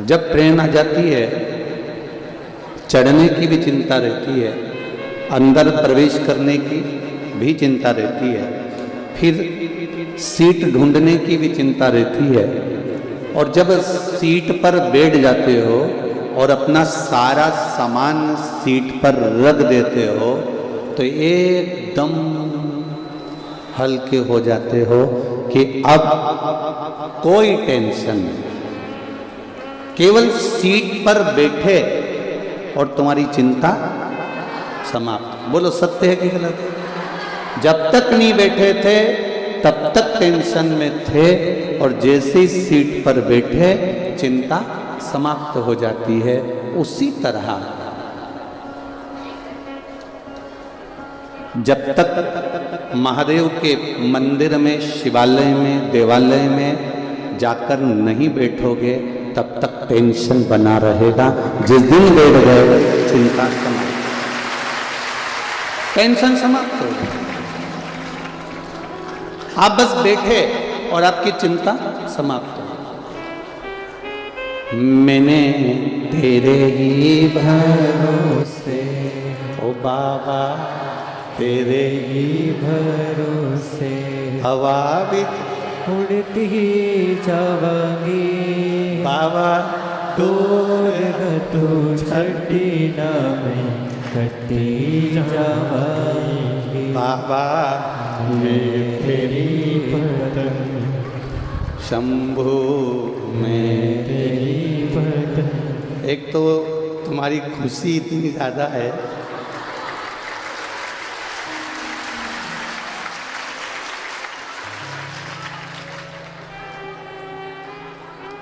जब ट्रेन आ जाती है, चढ़ने की भी चिंता रहती है, अंदर प्रवेश करने की भी चिंता रहती है, फिर सीट ढूंढने की भी चिंता रहती है, और जब सीट पर बैठ जाते हो और अपना सारा सामान सीट पर रख देते हो तो एकदम हल्के हो जाते हो कि अब कोई टेंशन नहीं, केवल सीट पर बैठे और तुम्हारी चिंता समाप्त। बोलो सत्य है कि गलत? जब तक नहीं बैठे थे तब तक टेंशन में थे, और जैसे ही सीट पर बैठे चिंता समाप्त हो जाती है। उसी तरह जब तक महादेव के मंदिर में, शिवालय में, देवालय में जाकर नहीं बैठोगे तब तक टेंशन बना रहेगा। जिस दिन बैठ गए चिंता समाप्त, टेंशन समाप्त हो गई। आप बस बैठे और आपकी चिंता समाप्त हो। मैंने तेरे ही भरोसे, ओ बाबा तेरे ही भरोसे, हवा भी उड़ती जावांगी बाबा, दूर तू छठी ना मैं कटी जावांगी बाबा मैं तेरी पतंग, शंभू मैं तेरी पतंग। एक तो तुम्हारी खुशी इतनी ज्यादा है,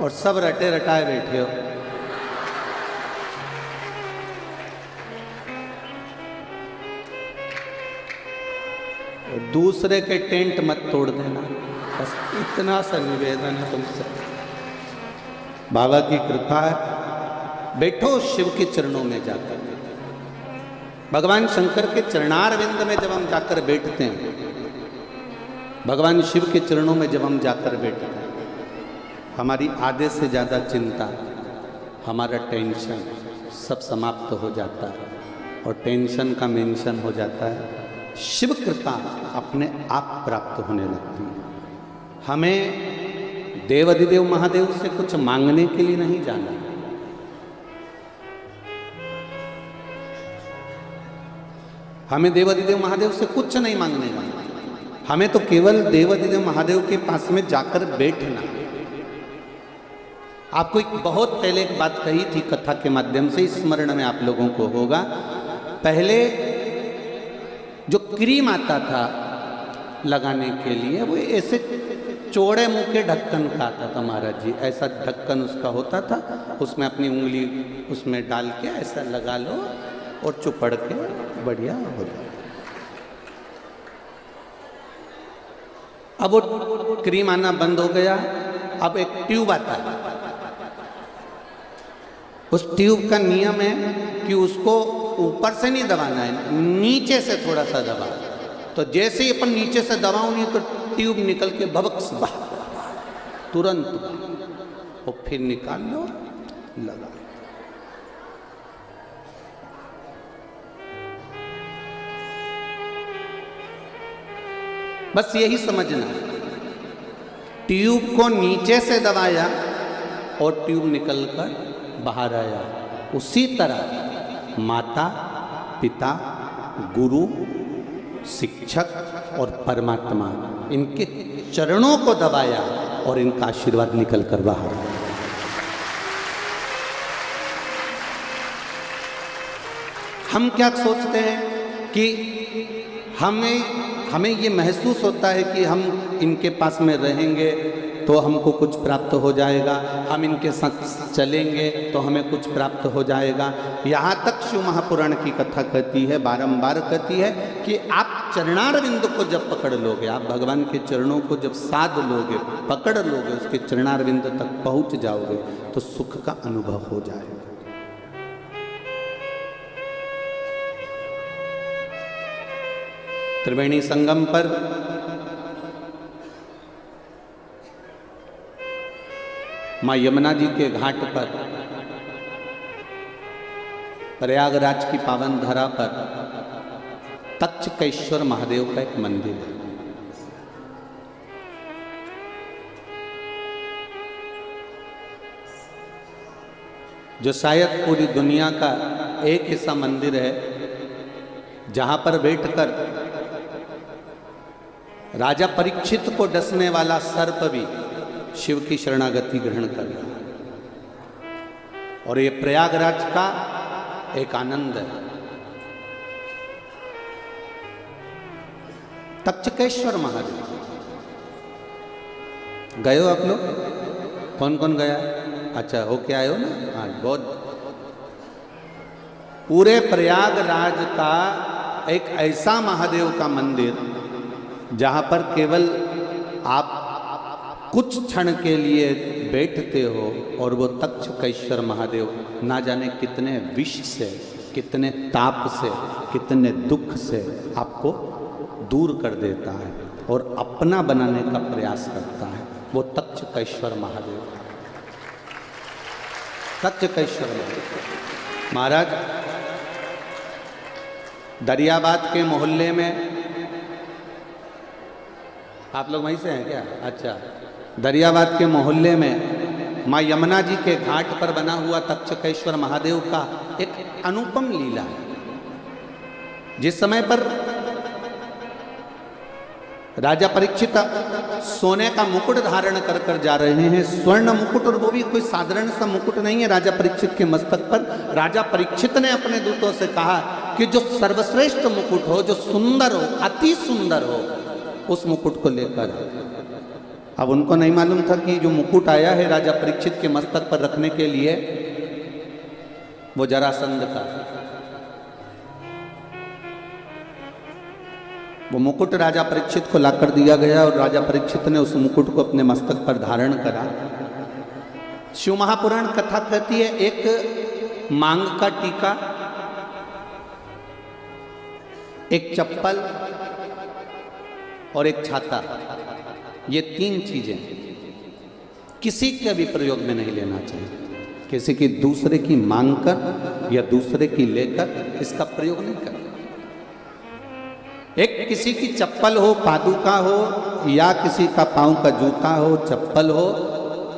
और सब रटे रटाए बैठे हो। और दूसरे के टेंट मत तोड़ देना, बस इतना सा निवेदन है तुमसे। बाबा की कृपा है, बैठो शिव के चरणों में जाकर। भगवान शंकर के चरणारविंद में जब हम जाकर बैठते हैं, भगवान शिव के चरणों में जब हम जाकर बैठते हैं, हमारी आधे से ज़्यादा चिंता, हमारा टेंशन सब समाप्त हो जाता है, और टेंशन का मेंशन हो जाता है। शिव कृपा अपने आप प्राप्त होने लगती है। हमें देवाधिदेव महादेव से कुछ मांगने के लिए नहीं जाना, हमें देवाधिदेव महादेव से कुछ नहीं मांगने जाना, हमें तो केवल देवाधिदेव महादेव के पास में जाकर बैठना। आपको एक बहुत पहले एक बात कही थी कथा के माध्यम से, स्मरण में आप लोगों को होगा। पहले जो क्रीम आता था लगाने के लिए, वो ऐसे चौड़े मुंह के ढक्कन का आता था महाराज जी, ऐसा ढक्कन उसका होता था, उसमें अपनी उंगली उसमें डाल के ऐसा लगा लो और चुपड़ के बढ़िया हो जाए। अब वो क्रीम आना बंद हो गया, अब एक ट्यूब आता है। उस ट्यूब का नियम है कि उसको ऊपर से नहीं दबाना है, नीचे से थोड़ा सा दबा। तो जैसे ही अपन नीचे से दबाऊंगी तो ट्यूब निकल के भबक से बाहर, तुरंत, और फिर निकाल लो, लगा। बस यही समझना, ट्यूब को नीचे से दबाया और ट्यूब निकलकर बाहर आया। उसी तरह माता, पिता, गुरु, शिक्षक और परमात्मा, इनके चरणों को दबाया और इनका आशीर्वाद निकलकर बाहर आया। हम क्या सोचते हैं कि हमें ये महसूस होता है कि हम इनके पास में रहेंगे तो हमको कुछ प्राप्त हो जाएगा, हम इनके साथ चलेंगे तो हमें कुछ प्राप्त हो जाएगा। यहाँ तक शिव महापुराण की कथा कहती है, बारंबार कहती है कि आप चरणारविंद को जब पकड़ लोगे, आप भगवान के चरणों को जब साध लोगे, पकड़ लोगे, उसके चरणारविंद तक पहुँच जाओगे तो सुख का अनुभव हो जाएगा। त्रिवेणी संगम पर माँ यमुना जी के घाट पर, प्रयागराज की पावन धरा पर तक्षकेश्वर महादेव का एक मंदिर है। जो शायद पूरी दुनिया का एक ऐसा मंदिर है जहां पर बैठकर राजा परीक्षित को डसने वाला सर्प भी शिव की शरणागति ग्रहण कर रहा है। और ये प्रयागराज का एक आनंद है। तक्षकेश्वर महादेव गए हो आप लोग? कौन कौन गया? अच्छा, होके आए हो ना? हाँ, बहुत। पूरे प्रयागराज का एक ऐसा महादेव का मंदिर जहां पर केवल आप कुछ क्षण के लिए बैठते हो और वो तक्षकेश्वर महादेव ना जाने कितने विष से, कितने ताप से, कितने दुख से आपको दूर कर देता है और अपना बनाने का प्रयास करता है। वो तक्षकेश्वर महादेव, तक्षकेश्वर महाराज दरियाबाद के मोहल्ले में, आप लोग वहीं से हैं क्या? अच्छा, दरियाबाद के मोहल्ले में माँ यमुना जी के घाट पर बना हुआ तक्षकेश्वर महादेव का एक अनुपम लीला है। जिस समय पर राजा परीक्षित सोने का मुकुट धारण कर कर जा रहे हैं, स्वर्ण मुकुट, और वो भी कोई साधारण सा मुकुट नहीं है राजा परीक्षित के मस्तक पर। राजा परीक्षित ने अपने दूतों से कहा कि जो सर्वश्रेष्ठ मुकुट हो, जो सुंदर हो, अति सुंदर हो, उस मुकुट को लेकर। अब उनको नहीं मालूम था कि जो मुकुट आया है राजा परीक्षित के मस्तक पर रखने के लिए, वो जरासंध का। वो मुकुट राजा परीक्षित को लाकर दिया गया और राजा परीक्षित ने उस मुकुट को अपने मस्तक पर धारण करा। शिव महापुराण कथा कहती है, एक मांग का टीका, एक चप्पल और एक छाता, ये तीन चीजें किसी के भी प्रयोग में नहीं लेना चाहिए। किसी की दूसरे की मांग कर या दूसरे की लेकर इसका प्रयोग नहीं करना। एक किसी की चप्पल हो, पादुका हो, या किसी का पांव का जूता हो, चप्पल हो,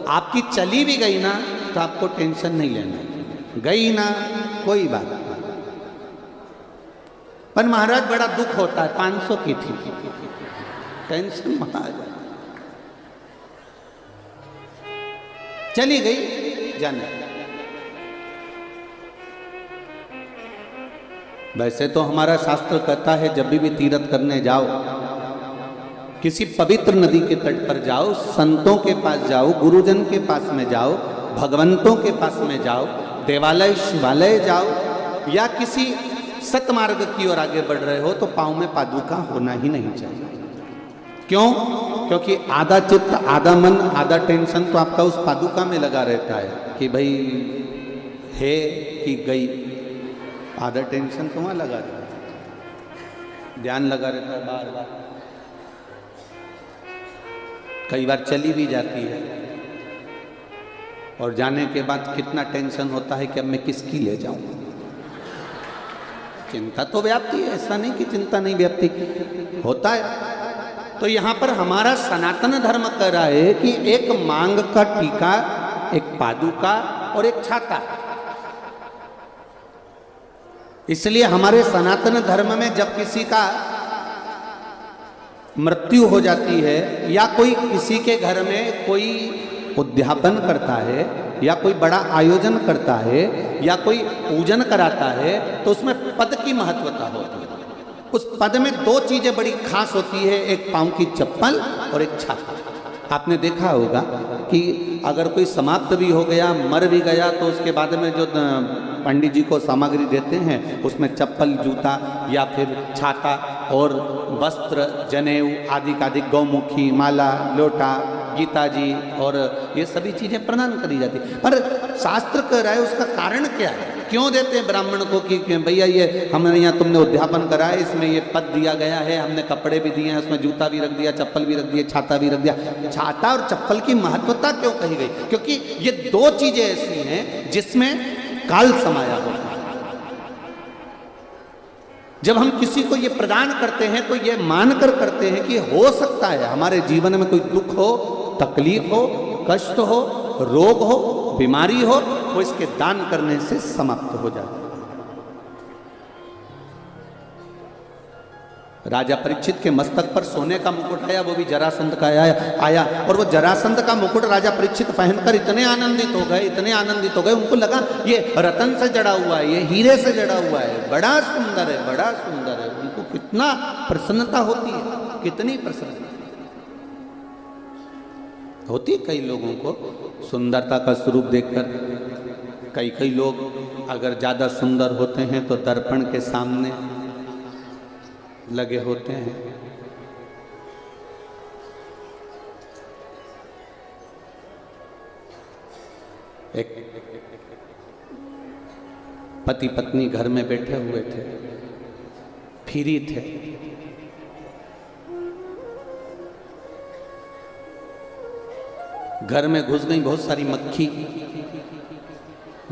आपकी चली भी गई ना तो आपको टेंशन नहीं लेना, गई ना कोई बात नहीं। पर महाराज बड़ा दुख होता है, 500 की थी, टेंशन महाराज, चली गई जाने। वैसे तो हमारा शास्त्र कहता है जब भी तीर्थ करने जाओ, किसी पवित्र नदी के तट पर जाओ, संतों के पास जाओ, गुरुजन के पास में जाओ, भगवंतों के पास में जाओ, देवालय शिवालय जाओ, या किसी सतमार्ग की ओर आगे बढ़ रहे हो तो पांव में पादुका होना ही नहीं चाहिए। क्यों? क्योंकि आधा चित्त, आधा मन, आधा टेंशन तो आपका उस पादुका में लगा रहता है कि भाई है कि गई। आधा टेंशन तो वहां लगा रहता है, ध्यान लगा रहता है बार बार। कई बार चली भी जाती है और जाने के बाद कितना टेंशन होता है कि अब मैं किसकी ले जाऊं। चिंता तो व्याप्ति है, ऐसा नहीं कि चिंता नहीं व्याप्ति होता है। तो यहां पर हमारा सनातन धर्म कह रहा है कि एक मांग का टीका, एक पादुका और एक छाता। इसलिए हमारे सनातन धर्म में जब किसी का मृत्यु हो जाती है या कोई किसी के घर में कोई उद्यापन करता है या कोई बड़ा आयोजन करता है या कोई पूजन कराता है तो उसमें पद की महत्वता होती है। उस पद में दो चीजें बड़ी खास होती है, एक पांव की चप्पल और एक छाता। आपने देखा होगा कि अगर कोई समाप्त भी हो गया, मर भी गया, तो उसके बाद में जो पंडित जी को सामग्री देते हैं उसमें चप्पल, जूता या फिर छाता और वस्त्र, जनेऊ आदि का आदि, गौमुखी, माला, लोटा, गीता जी और ये सभी चीजें प्रदान करी जाती। पर शास्त्र कह रहा है उसका कारण क्या है क्यों देते हैं ब्राह्मण को कि भैया ये हमने यहाँ तुमने उद्यापन करा है, इसमें ये पद दिया गया है, हमने कपड़े भी दिए हैं, उसमें जूता भी रख दिया, चप्पल भी रख दिया, छाता भी रख दिया। छाता और चप्पल की महत्वता क्यों कही गई? क्योंकि ये दो चीजें ऐसी हैं जिसमें काल समाया होता है। जब हम किसी को ये प्रदान करते हैं तो ये मानकर करते हैं कि हो सकता है हमारे जीवन में कोई दुख हो, तकलीफ हो, कष्ट हो, रोग हो, बीमारी हो, वो इसके दान करने से समाप्त हो जाए। राजा परीक्षित के मस्तक पर सोने का मुकुट आया, वो भी जरासंध का आया और वो जरासंध का मुकुट राजा परीक्षित पहनकर इतने आनंदित हो गए, इतने आनंदित हो गए, उनको लगा ये रतन से जड़ा हुआ है, ये हीरे से जड़ा हुआ है, बड़ा सुंदर है, बड़ा सुंदर है। उनको कितना प्रसन्नता होती है, कितनी प्रसन्नता होती है। कई लोगों को सुंदरता का स्वरूप देखकर कई लोग अगर ज़्यादा सुंदर होते हैं तो दर्पण के सामने लगे होते हैं। एक पति पत्नी घर में बैठे हुए थे, फ्री थे। घर में घुस गई बहुत सारी मक्खी।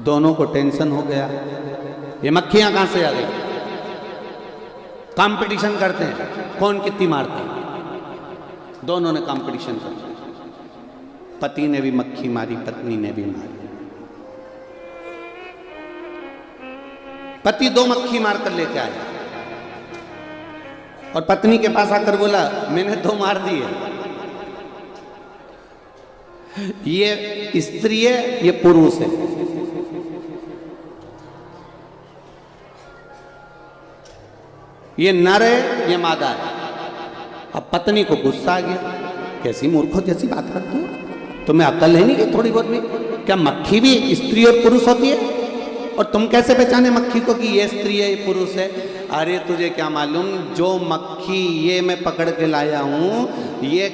दोनों को टेंशन हो गया, ये मक्खियां कहां से आ गई? कंपटीशन करते हैं कौन कितनी मारता है। दोनों ने कंपटीशन कर, पति ने भी मक्खी मारी, पत्नी ने भी मारी। पति 2 मक्खी मारकर लेके आया और पत्नी के पास आकर बोला मैंने 2 मार दी है। ये स्त्री है, ये पुरुष है। ये नर है, ये मादा है। अब पत्नी को गुस्सा आ गया, कैसी मूर्खों जैसी बात करती हो, तुम्हें अक्ल है नहीं कि थोड़ी बहुत भी? क्या मक्खी भी स्त्री और पुरुष होती है? और तुम कैसे पहचाने मक्खी को कि ये स्त्री है, ये पुरुष है? अरे तुझे क्या मालूम, जो मक्खी ये मैं पकड़ के लाया हूं, ये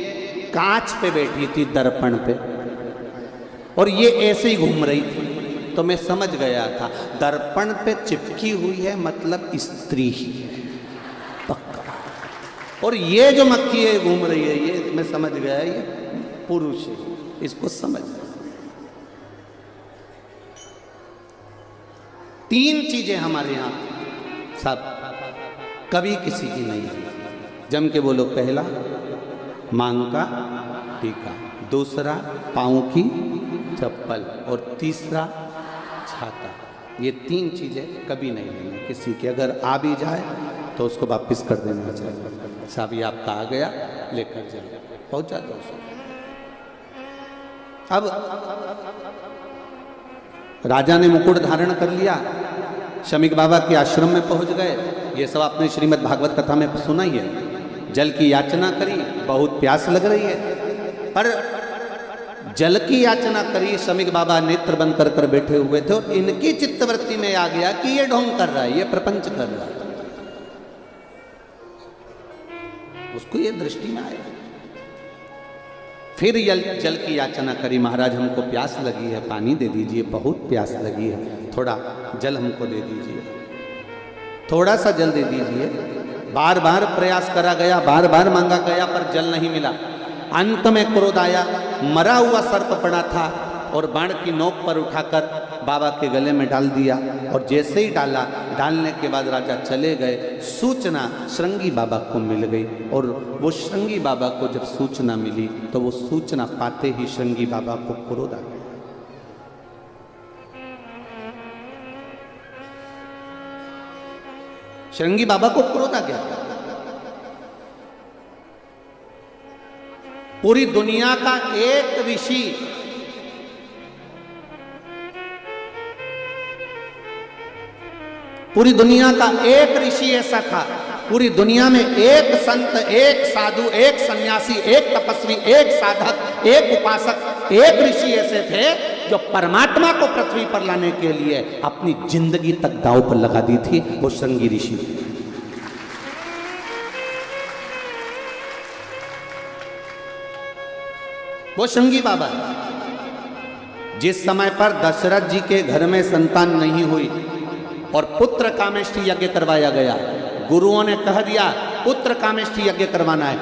कांच पे बैठी थी, दर्पण पे, और ये ऐसे ही घूम रही थी। तो मैं समझ गया था दर्पण पे चिपकी हुई है मतलब स्त्री ही है, पक्का। और ये जो मक्खी है घूम रही है, ये मैं समझ गया ये पुरुष है। इसको समझ, 3 चीजें हमारे यहां सब कभी किसी की नहीं है। जम के बोलो, पहला मांग का टीका, दूसरा पाँव की चप्पल और तीसरा छाता। ये 3 चीजें कभी नहीं लेनी किसी की। अगर आ भी जाए तो उसको वापस कर देना चाहिए। साहब ये आपका आ गया, लेकर जाए, पहुंचा दो उसको। अब राजा ने मुकुट धारण कर लिया, शमीक बाबा के आश्रम में पहुंच गए। ये सब आपने श्रीमद् भागवत कथा में सुना ही है। जल की याचना करी, बहुत प्यास लग रही है, पर जल की याचना करी। शमीक बाबा नेत्र बंद कर कर बैठे हुए थे और इनकी चित्तवृत्ति में आ गया कि ये ढोंग कर रहा है, ये प्रपंच कर रहा है। उसको ये दृष्टि में आया। फिर जल की याचना करी, महाराज हमको प्यास लगी है, पानी दे दीजिए, बहुत प्यास लगी है, थोड़ा जल हमको दे दीजिए, थोड़ा सा जल दे दीजिए। बार बार प्रयास करा गया, बार बार मांगा गया, पर जल नहीं मिला। अंत में क्रोध आया, मरा हुआ सर्प पड़ा था और बाण की नोक पर उठाकर बाबा के गले में डाल दिया। और जैसे ही डाला, डालने के बाद राजा चले गए। सूचना श्रृंगी बाबा को मिल गई और वो श्रृंगी बाबा को जब सूचना मिली तो वो सूचना पाते ही श्रृंगी बाबा को क्रोध आ गया। श्रृंगी बाबा को क्रोध आ गया। पूरी दुनिया का एक ऋषि पूरी दुनिया का एक ऋषि ऐसा था, पूरी दुनिया में एक संत, एक साधु, एक सन्यासी, एक तपस्वी, एक साधक, एक उपासक, एक ऋषि ऐसे थे जो परमात्मा को पृथ्वी पर लाने के लिए अपनी जिंदगी तक दांव पर लगा दी थी। वो श्रृंगी ऋषि। वो श्रृंगी बाबा है। जिस समय पर दशरथ जी के घर में संतान नहीं हुई, और पुत्र कामेष्ठी यज्ञ करवाया गया। गुरुओं ने कह दिया पुत्र कामेष्ठी यज्ञ करवाना है।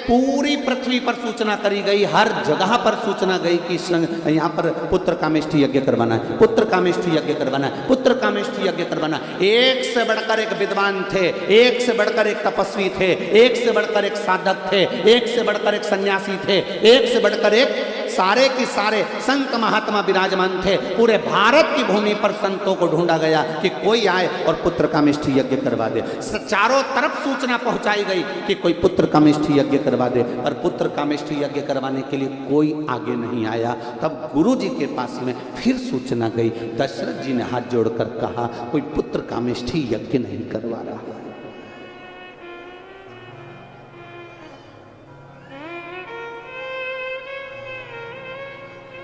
पूरी पृथ्वी पर सूचना करी गई, हर जगह पर सूचना गई कि यहाँ पर पुत्र कामेष्ठी यज्ञ करवाना है, पुत्र कामेष्ठी यज्ञ करवाना है, पुत्र कामेष्ठी यज्ञ करवाना है। एक से बढ़कर एक विद्वान थे, एक से बढ़कर एक तपस्वी थे, एक से बढ़कर एक साधक थे, एक से बढ़कर एक सन्यासी थे, एक से बढ़कर एक सारे के सारे संत महात्मा विराजमान थे। पूरे भारत की भूमि पर संतों को ढूंढा गया कि कोई आए और पुत्र कामेष्ठी यज्ञ करवा दे। चारों तरफ सूचना पहुंचाई गई कि कोई पुत्र कामेष्ठी यज्ञ करवा दे, पर पुत्र कामेष्ठी यज्ञ करवाने के लिए कोई आगे नहीं आया। तब गुरु जी के पास में फिर सूचना गई। दशरथ जी ने हाथ जोड़कर कहा कोई पुत्र कामेष्ठी यज्ञ नहीं करवा रहा है।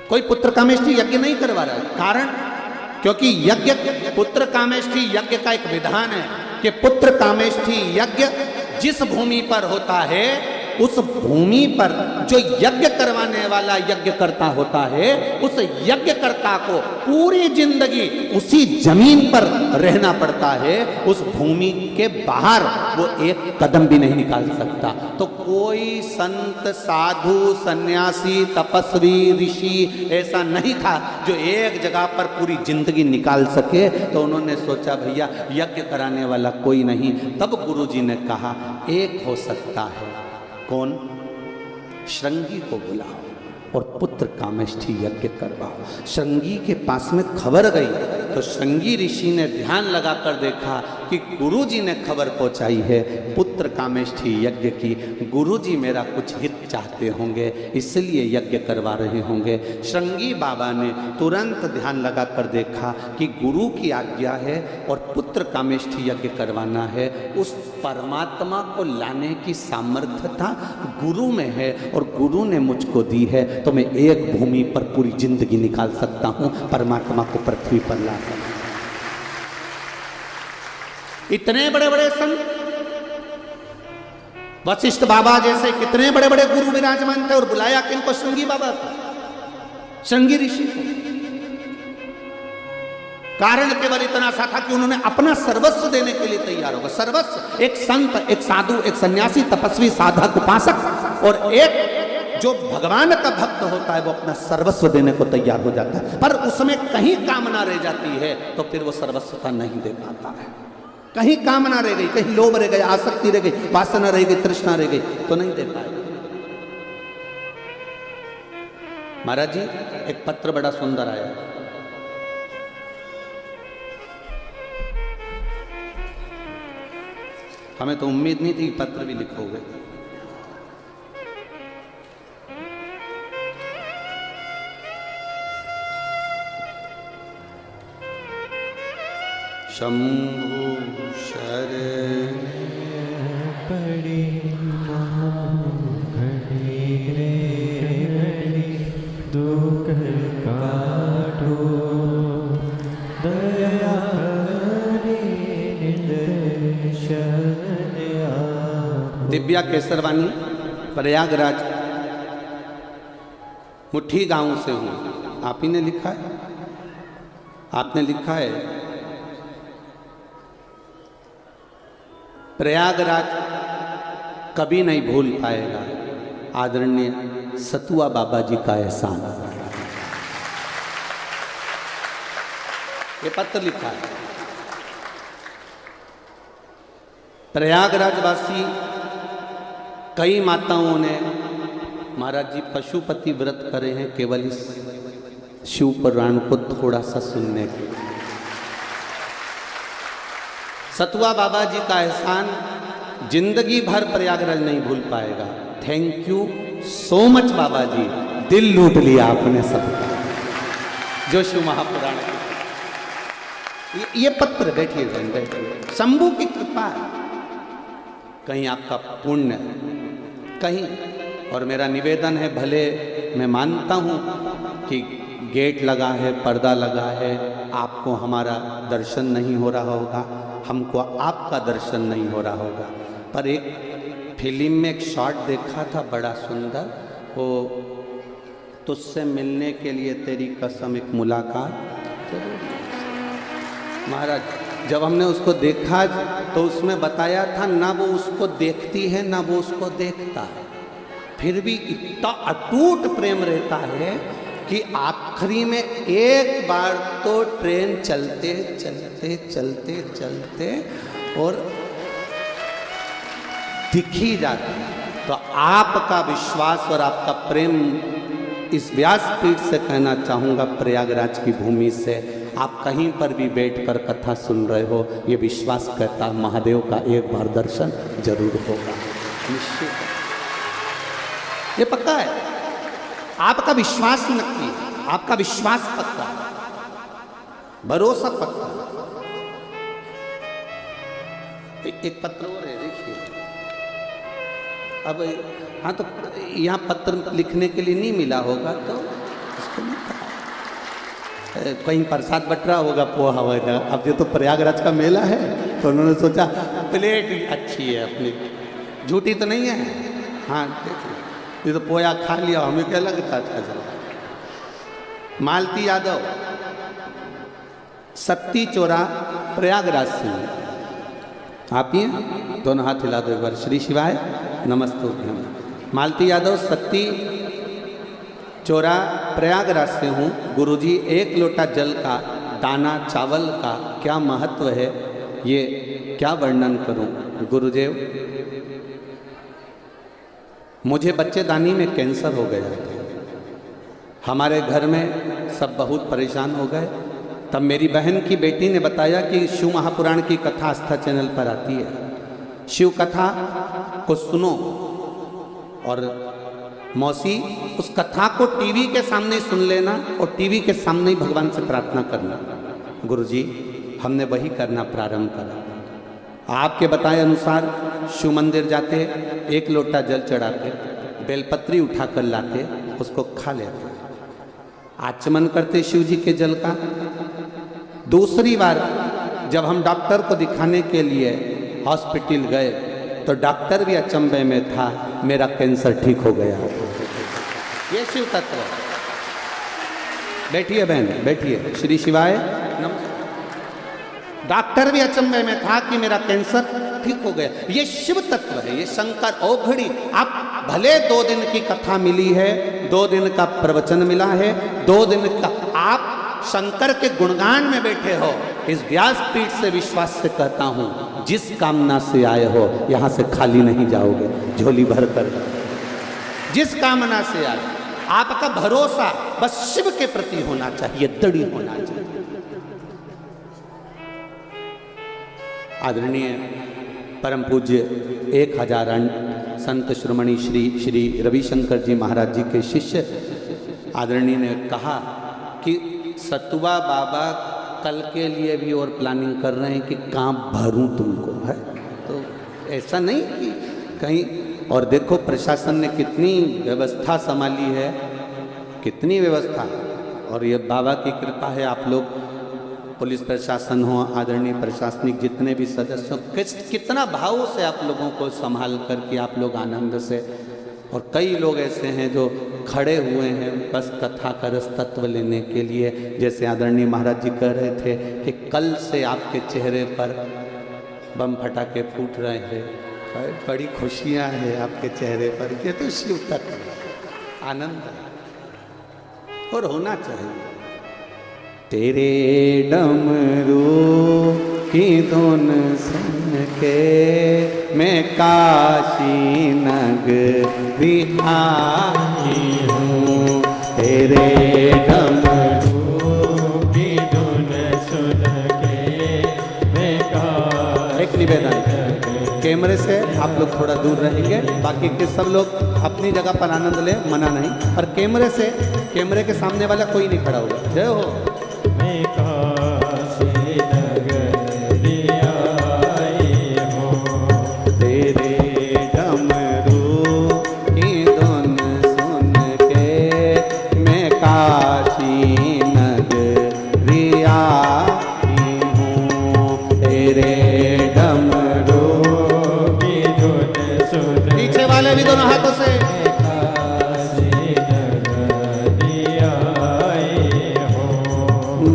कोई पुत्र कामेष्ठी यज्ञ नहीं करवा रहा है। कारण क्योंकि यज्ञ, पुत्र कामेष्ठी यज्ञ का एक विधान है कि पुत्र कामेष्ठी यज्ञ जिस भूमि पर होता है उस भूमि पर जो यज्ञ करवाने वाला यज्ञकर्ता होता है, उस यज्ञकर्ता को पूरी जिंदगी उसी जमीन पर रहना पड़ता है। उस भूमि के बाहर वो एक कदम भी नहीं निकाल सकता। तो कोई संत, साधु, सन्यासी, तपस्वी, ऋषि ऐसा नहीं था जो एक जगह पर पूरी जिंदगी निकाल सके। तो उन्होंने सोचा भैया यज्ञ कराने वाला कोई नहीं। तब गुरुजी ने कहा एक हो सकता है। कौन? श्रृंगी को बुलाओ और पुत्र कामेष्ठी यज्ञ करवाओ। श्रृंगी के पास में खबर गई तो श्रृंगी ऋषि ने ध्यान लगाकर देखा कि गुरुजी ने खबर पहुंचाई है पुत्र कामेष्ठी यज्ञ की। गुरुजी मेरा कुछ हित चाहते होंगे इसलिए यज्ञ करवा रहे होंगे। श्रृंगी बाबा ने तुरंत ध्यान लगाकर देखा कि गुरु की आज्ञा है और पुत्र कामेष्ठी यज्ञ करवाना है। उस परमात्मा को लाने की सामर्थ्यता गुरु में है और गुरु ने मुझको दी है, तो मैं एक भूमि पर पूरी जिंदगी निकाल सकता हूं, परमात्मा को पृथ्वी पर ला सकता हूं। इतने बड़े बड़े संत, वशिष्ठ बाबा जैसे कितने बड़े बड़े गुरु विराजमान थे और बुलाया किनको? श्रृंगी बाबा को, श्रृंगी ऋषि को। कारण केवल इतना सा था कि उन्होंने अपना सर्वस्व देने के लिए तैयार होगा। सर्वस्व, एक संत, एक साधु, एक सन्यासी, तपस्वी, साधक, उपासक और एक जो भगवान का भक्त होता है वो अपना सर्वस्व देने को तैयार हो जाता है। पर उसमें कहीं कामना रह जाती है तो फिर वो सर्वस्वता नहीं दे पाता है। कहीं कामना रह गई, कहीं लोभ रह गया, आसक्ति रह गई, वासना रह गई, तृष्णा रह गई तो नहीं दे पाए। महाराज जी एक पत्र बड़ा सुंदर आया। हमें तो उम्मीद नहीं थी पत्र भी लिखोगे। शंभु शरण पड़ी घड़ी रे घड़ी दुख काटो दया दिव्या केसरवानी, प्रयागराज मुट्ठी गांव से हूँ। आप ही ने लिखा है, आपने लिखा है प्रयागराज कभी नहीं भूल पाएगा आदरणीय सतुआ बाबा जी का एहसान। ये पत्र लिखा है। प्रयागराज वासी कई माताओं ने महाराज जी पशुपति व्रत करे हैं केवल इस शिव पुराण को थोड़ा सा सुनने के। सतुआ बाबा जी का एहसान जिंदगी भर प्रयागराज नहीं भूल पाएगा। थैंक यू सो मच बाबा जी, दिल लूट लिया आपने सबका। जो शिव महापुराण ये पत्र, बैठिए बैठिए। शंभू की कृपा है, कहीं आपका पुण्य कहीं। और मेरा निवेदन है, भले मैं मानता हूँ कि गेट लगा है, पर्दा लगा है, आपको हमारा दर्शन नहीं हो रहा होगा, हमको आपका दर्शन नहीं हो रहा होगा, पर एक फिल्म में एक शॉट देखा था बड़ा सुंदर, वो तुझसे मिलने के लिए तेरी कसम एक मुलाकात जरूर। महाराज जब हमने उसको देखा तो उसमें बताया था ना वो उसको देखती है ना वो उसको देखता है, फिर भी इतना अटूट प्रेम रहता है कि आखिरी में एक बार तो ट्रेन चलते चलते चलते चलते और दिख ही जाती है। तो आपका विश्वास और आपका प्रेम इस व्यासपीठ से कहना चाहूँगा, प्रयागराज की भूमि से, आप कहीं पर भी बैठकर कथा सुन रहे हो, ये विश्वास करता महादेव का एक बार दर्शन जरूर होगा, निश्चित है, ये पक्का है। आपका विश्वास नक्की है, आपका विश्वास पक्का है, भरोसा पक्का है। एक पत्र और है, देखिए। अब हाँ, तो यहाँ पत्र लिखने के लिए नहीं मिला होगा तो इसको नहीं पता। कहीं प्रसाद बट रहा होगा पोहा वगैरह। अब ये तो प्रयागराज का मेला है तो उन्होंने सोचा प्लेट अच्छी है अपनी, झूठी तो नहीं है। हाँ देखिए, ये तो पोया खा लिया, हमें क्या लगता था। मालती यादव, सत्ती चोरा, प्रयागराज से आप ही हैं? दोनों हाथ हिला दो एक बार। श्री शिवाय नमस्तुभ्यम। मालती यादव, सत्ती चोरा, प्रयागराज से हूँ। गुरुजी, एक लोटा जल का, दाना चावल का क्या महत्व है, ये क्या वर्णन करूँ गुरुदेव। मुझे बच्चेदानी में कैंसर हो गया था, हमारे घर में सब बहुत परेशान हो गए। तब मेरी बहन की बेटी ने बताया कि शिव महापुराण की कथा आस्था चैनल पर आती है, शिव कथा को सुनो और मौसी उस कथा को टीवी के सामने सुन लेना और टीवी के सामने ही भगवान से प्रार्थना करना। गुरुजी, हमने वही करना प्रारंभ करा। आपके बताए अनुसार शिव मंदिर जाते, एक लोटा जल चढ़ाते, बेलपत्री उठाकर लाते, उसको खा लेते, आचमन करते शिव जी के जल का। दूसरी बार जब हम डॉक्टर को दिखाने के लिए हॉस्पिटल गए तो डॉक्टर भी अचंभे में था, मेरा कैंसर ठीक हो गया। ये शिव तत्व। बैठिए बहन, बैठिए। श्री शिवाय नमस्कार। डॉक्टर भी अचंभे में था कि मेरा कैंसर ठीक हो गया। ये शिव तत्व है, ये शंकर औघड़ी। आप भले 2 दिन की कथा मिली है, 2 दिन का प्रवचन मिला है, 2 दिन का आप शंकर के गुणगान में बैठे हो, इस व्यासपीठ से विश्वास से कहता हूं, जिस कामना से आए हो यहां से खाली नहीं जाओगे, झोली भर कर। जिस कामना से आए, आपका भरोसा बस शिव के प्रति होना चाहिए, दृढ़ होना चाहिए। आदरणीय परम पूज्य 1000 संत श्रोमणी श्री रविशंकर जी महाराज जी के शिष्य आदरणीय ने कहा कि सतुआ बाबा कल के लिए भी और प्लानिंग कर रहे हैं कि कहाँ भरूं तुमको, है तो ऐसा नहीं कि कहीं। और देखो प्रशासन ने कितनी व्यवस्था संभाली है, कितनी व्यवस्था। और ये बाबा की कृपा है, आप लोग पुलिस प्रशासन हो, आदरणीय प्रशासनिक जितने भी सदस्य हो, कितना भाव से आप लोगों को संभाल करके आप लोग आनंद से। और कई लोग ऐसे हैं जो खड़े हुए हैं बस कथा का रस तत्व लेने के लिए। जैसे आदरणीय महाराज जी कह रहे थे कि कल से आपके चेहरे पर बम फटाके फूट रहे हैं, बड़ी खुशियां हैं आपके चेहरे पर। ये तो शिव तत्व आनंद है और होना चाहिए। तेरे डमरू की धुन सुन के मैं काशी नगरी आई हूँ। तेरे डमरू की धुन सुन के मैं काशी। एक निवेदन, कैमरे से आप लोग थोड़ा दूर रहेंगे, बाकी के सब लोग अपनी जगह पर आनंद ले, मना नहीं। पर कैमरे से, कैमरे के सामने वाला कोई नहीं खड़ा होगा। जय हो। भी दोनों हाथों से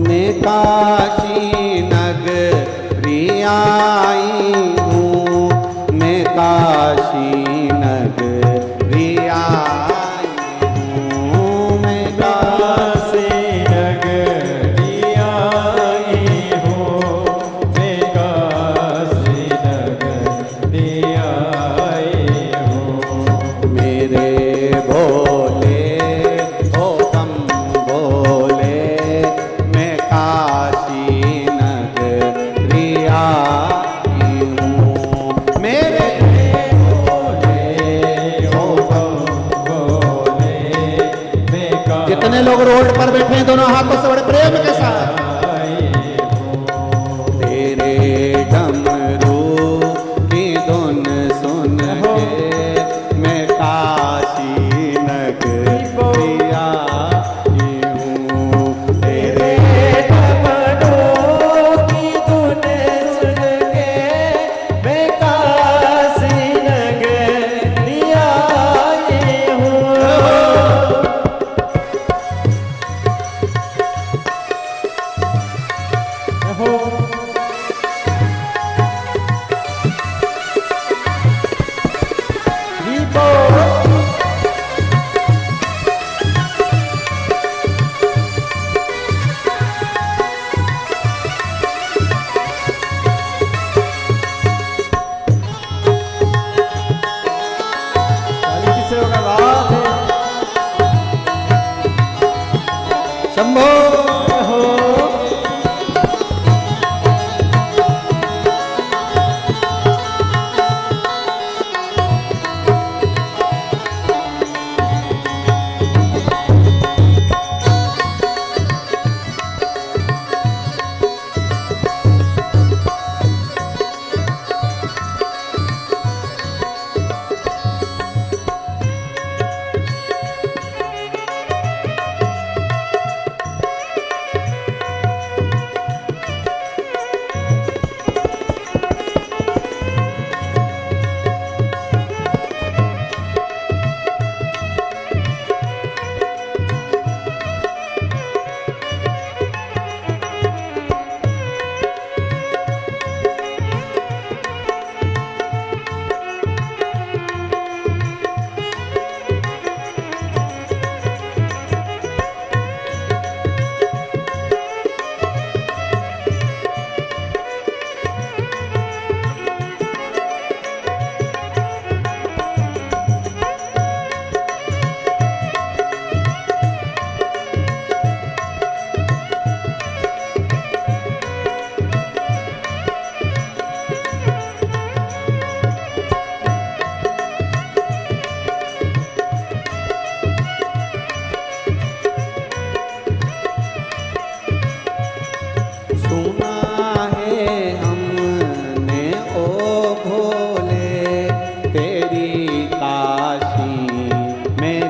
मैं काशी नगरी आई हूँ, मैं काशी नगरी आई हूँ, मैं काशी नगरी आई हूँ, मैं काशी नगरी आई हूँ। मेरे भोले हो तुम भोले, मैं काशी नगरी आई हूँ। मेरे जितने लोग रोड पर बैठे हैं दोनों हाथों से बड़े प्रेम के साथ, तेरे डमरू की धुन सुन के मैं काशी नगरी आई हूँ। तेरे डमरू की धुन सुन के मैं काशी नगरी आई हूँ। शंभो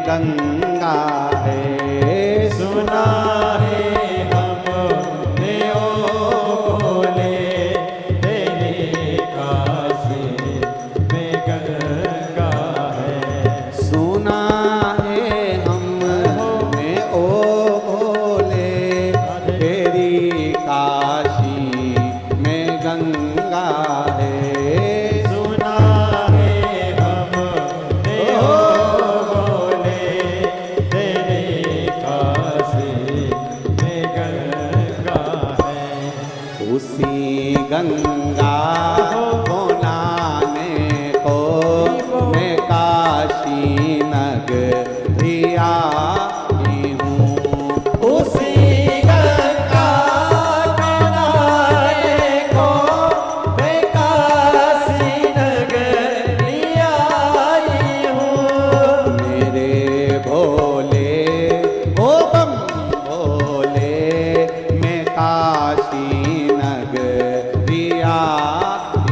गंगा है, सुना है हमने ओ भोले तेरी काशी में गंगा है। सुना है हमने ओ भोले तेरी काशी में गंगा है। सुना है हमने ओ भोले तेरी काशी में गंगा है। उसी गंगा को नहाने को मैं काशी नगरी आई हूँ। उसी गंगा के नहाने को मैं काशी नगरी आई हूँ। मेरे भोले ओ बम भोले मैं काशी नगरी आई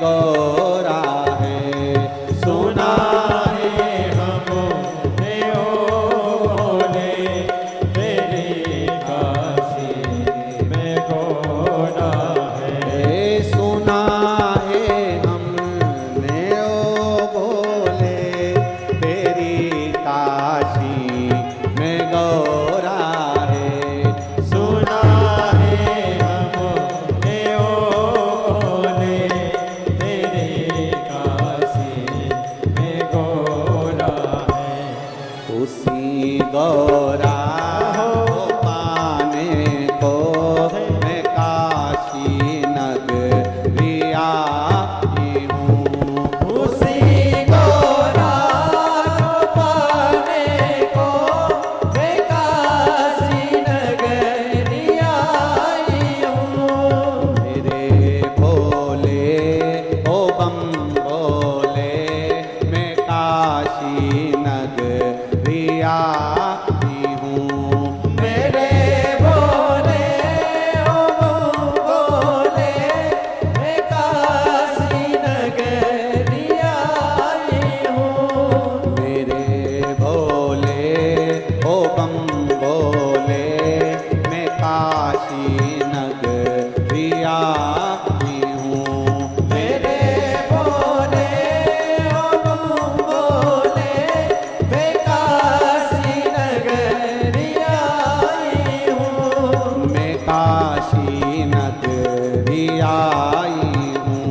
गौरा है। सुना है हमने ओले तेरी काशी में गौरा है। सुना है हमने ओ बोले तेरी काशी में गौरा है। सुना है हमने ओले तेरी काशी में गौरा है। उसी गौरा हो पाने को मैं काशी नगरी आई हूँ। उसी गौरा को पाने को मैं काशी नगरी आई हूँ। मेरे भोले ओ बम भोले मैं काशी नगरी आई हूँ। मेरे भोले ओ भोले मैं काशी नगरी आई हूँ। मेरे भोले ओ बम भोले मैं काशी नगरी आई हूँ। मेरे भोले ओ भोले मैं काशी नगरी आई हूँ। मैं काशी नगरी आई हूँ।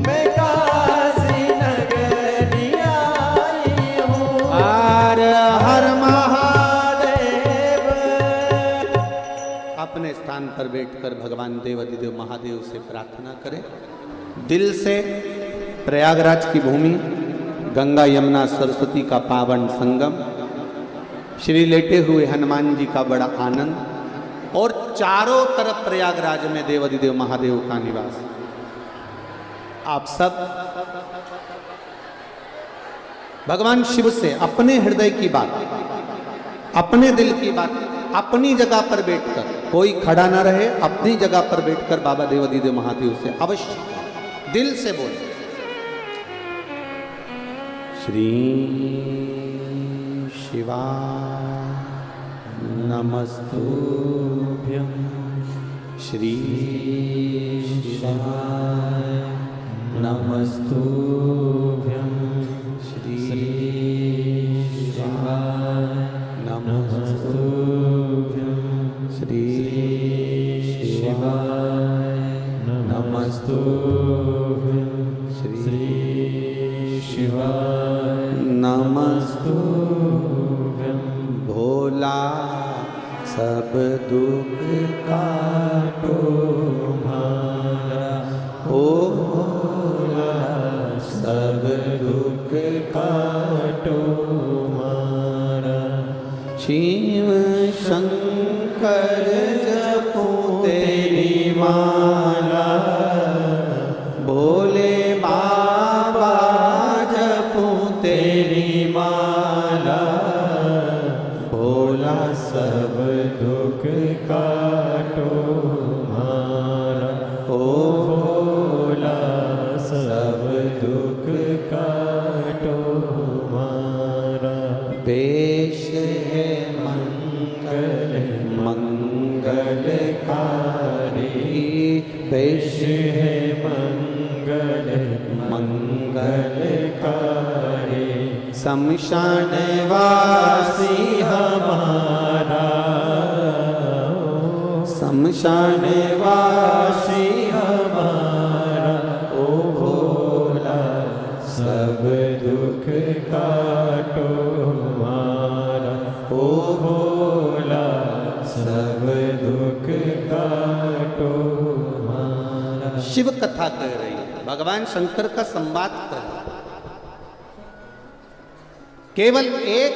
मैं काशी नगरी आई हूँ। हर हर महादेव। अपने स्थान पर बैठकर भगवान देवाधिदेव महादेव से प्रार्थना करें। दिल से प्रयागराज की भूमि, गंगा यमुना सरस्वती का पावन संगम, श्री लेटे हुए हनुमान जी का बड़ा आनंद और चारों तरफ प्रयागराज में देवाधिदेव महादेव का निवास। आप सब भगवान शिव से अपने हृदय की बात, अपने दिल की बात अपनी जगह पर बैठकर, कोई खड़ा ना रहे, अपनी जगह पर बैठकर बाबा देवाधिदेव महादेव से अवश्य दिल से बोले। श्री शिवाय नमस्तुभ्यं। श्री शिवाय नमस्तुभ्यं। श्री शिवाय नमस्तुभ्यं। श्री शिवाय नमस्तुभ्यं। श्री शिवाय नमस्तुभ्यं। भोला सब दुख काटो मारा, ओ भोला सब दुख काटो मारा। शिव शंकर जपो तेरी माला, भोले बाबा जपो तेरी माला। भोला सब दुख काटो मारा, ओ भोला सब दुख काटो मारा। पेश है मंगल मंगलकारी, पेश है मंगल मंगलकारी। शमशान वासी हमारा, शमशान वासी हमारा। ओ भोला सब दुख काटो मारा, ओ भोला सब दुख काटो मारा। शिव कथा कह रही है, भगवान शंकर का संवाद कर रही है। केवल एक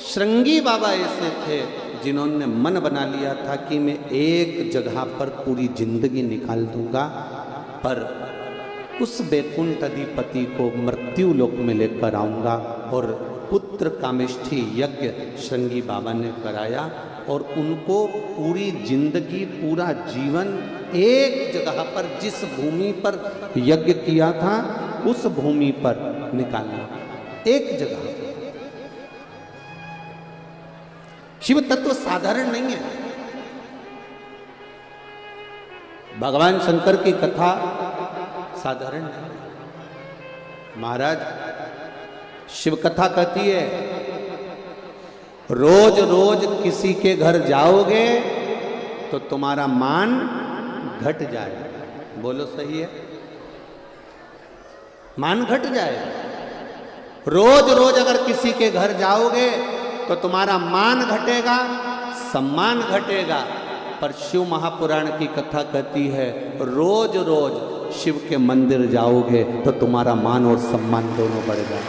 श्रृंगी बाबा ऐसे थे जिन्होंने मन बना लिया था कि मैं एक जगह पर पूरी जिंदगी निकाल दूंगा, पर उस वैकुंठ अधिपति को मृत्यु लोक में लेकर आऊंगा। और पुत्र कामेष्ठी यज्ञ श्रृंगी बाबा ने कराया और उनको पूरी जिंदगी, पूरा जीवन एक जगह पर, जिस भूमि पर यज्ञ किया था उस भूमि पर निकालना, एक जगह। शिव तत्व साधारण नहीं है। भगवान शंकर की कथा साधारण नहीं। महाराज शिव कथा कहती है, रोज रोज किसी के घर जाओगे तो तुम्हारा मान घट जाएगा। बोलो सही है? मान घट जाएगा। रोज रोज अगर किसी के घर जाओगे तो तुम्हारा मान घटेगा, सम्मान घटेगा। पर शिव महापुराण की कथा कहती है, रोज रोज शिव के मंदिर जाओगे तो तुम्हारा मान और सम्मान दोनों बढ़ेगा।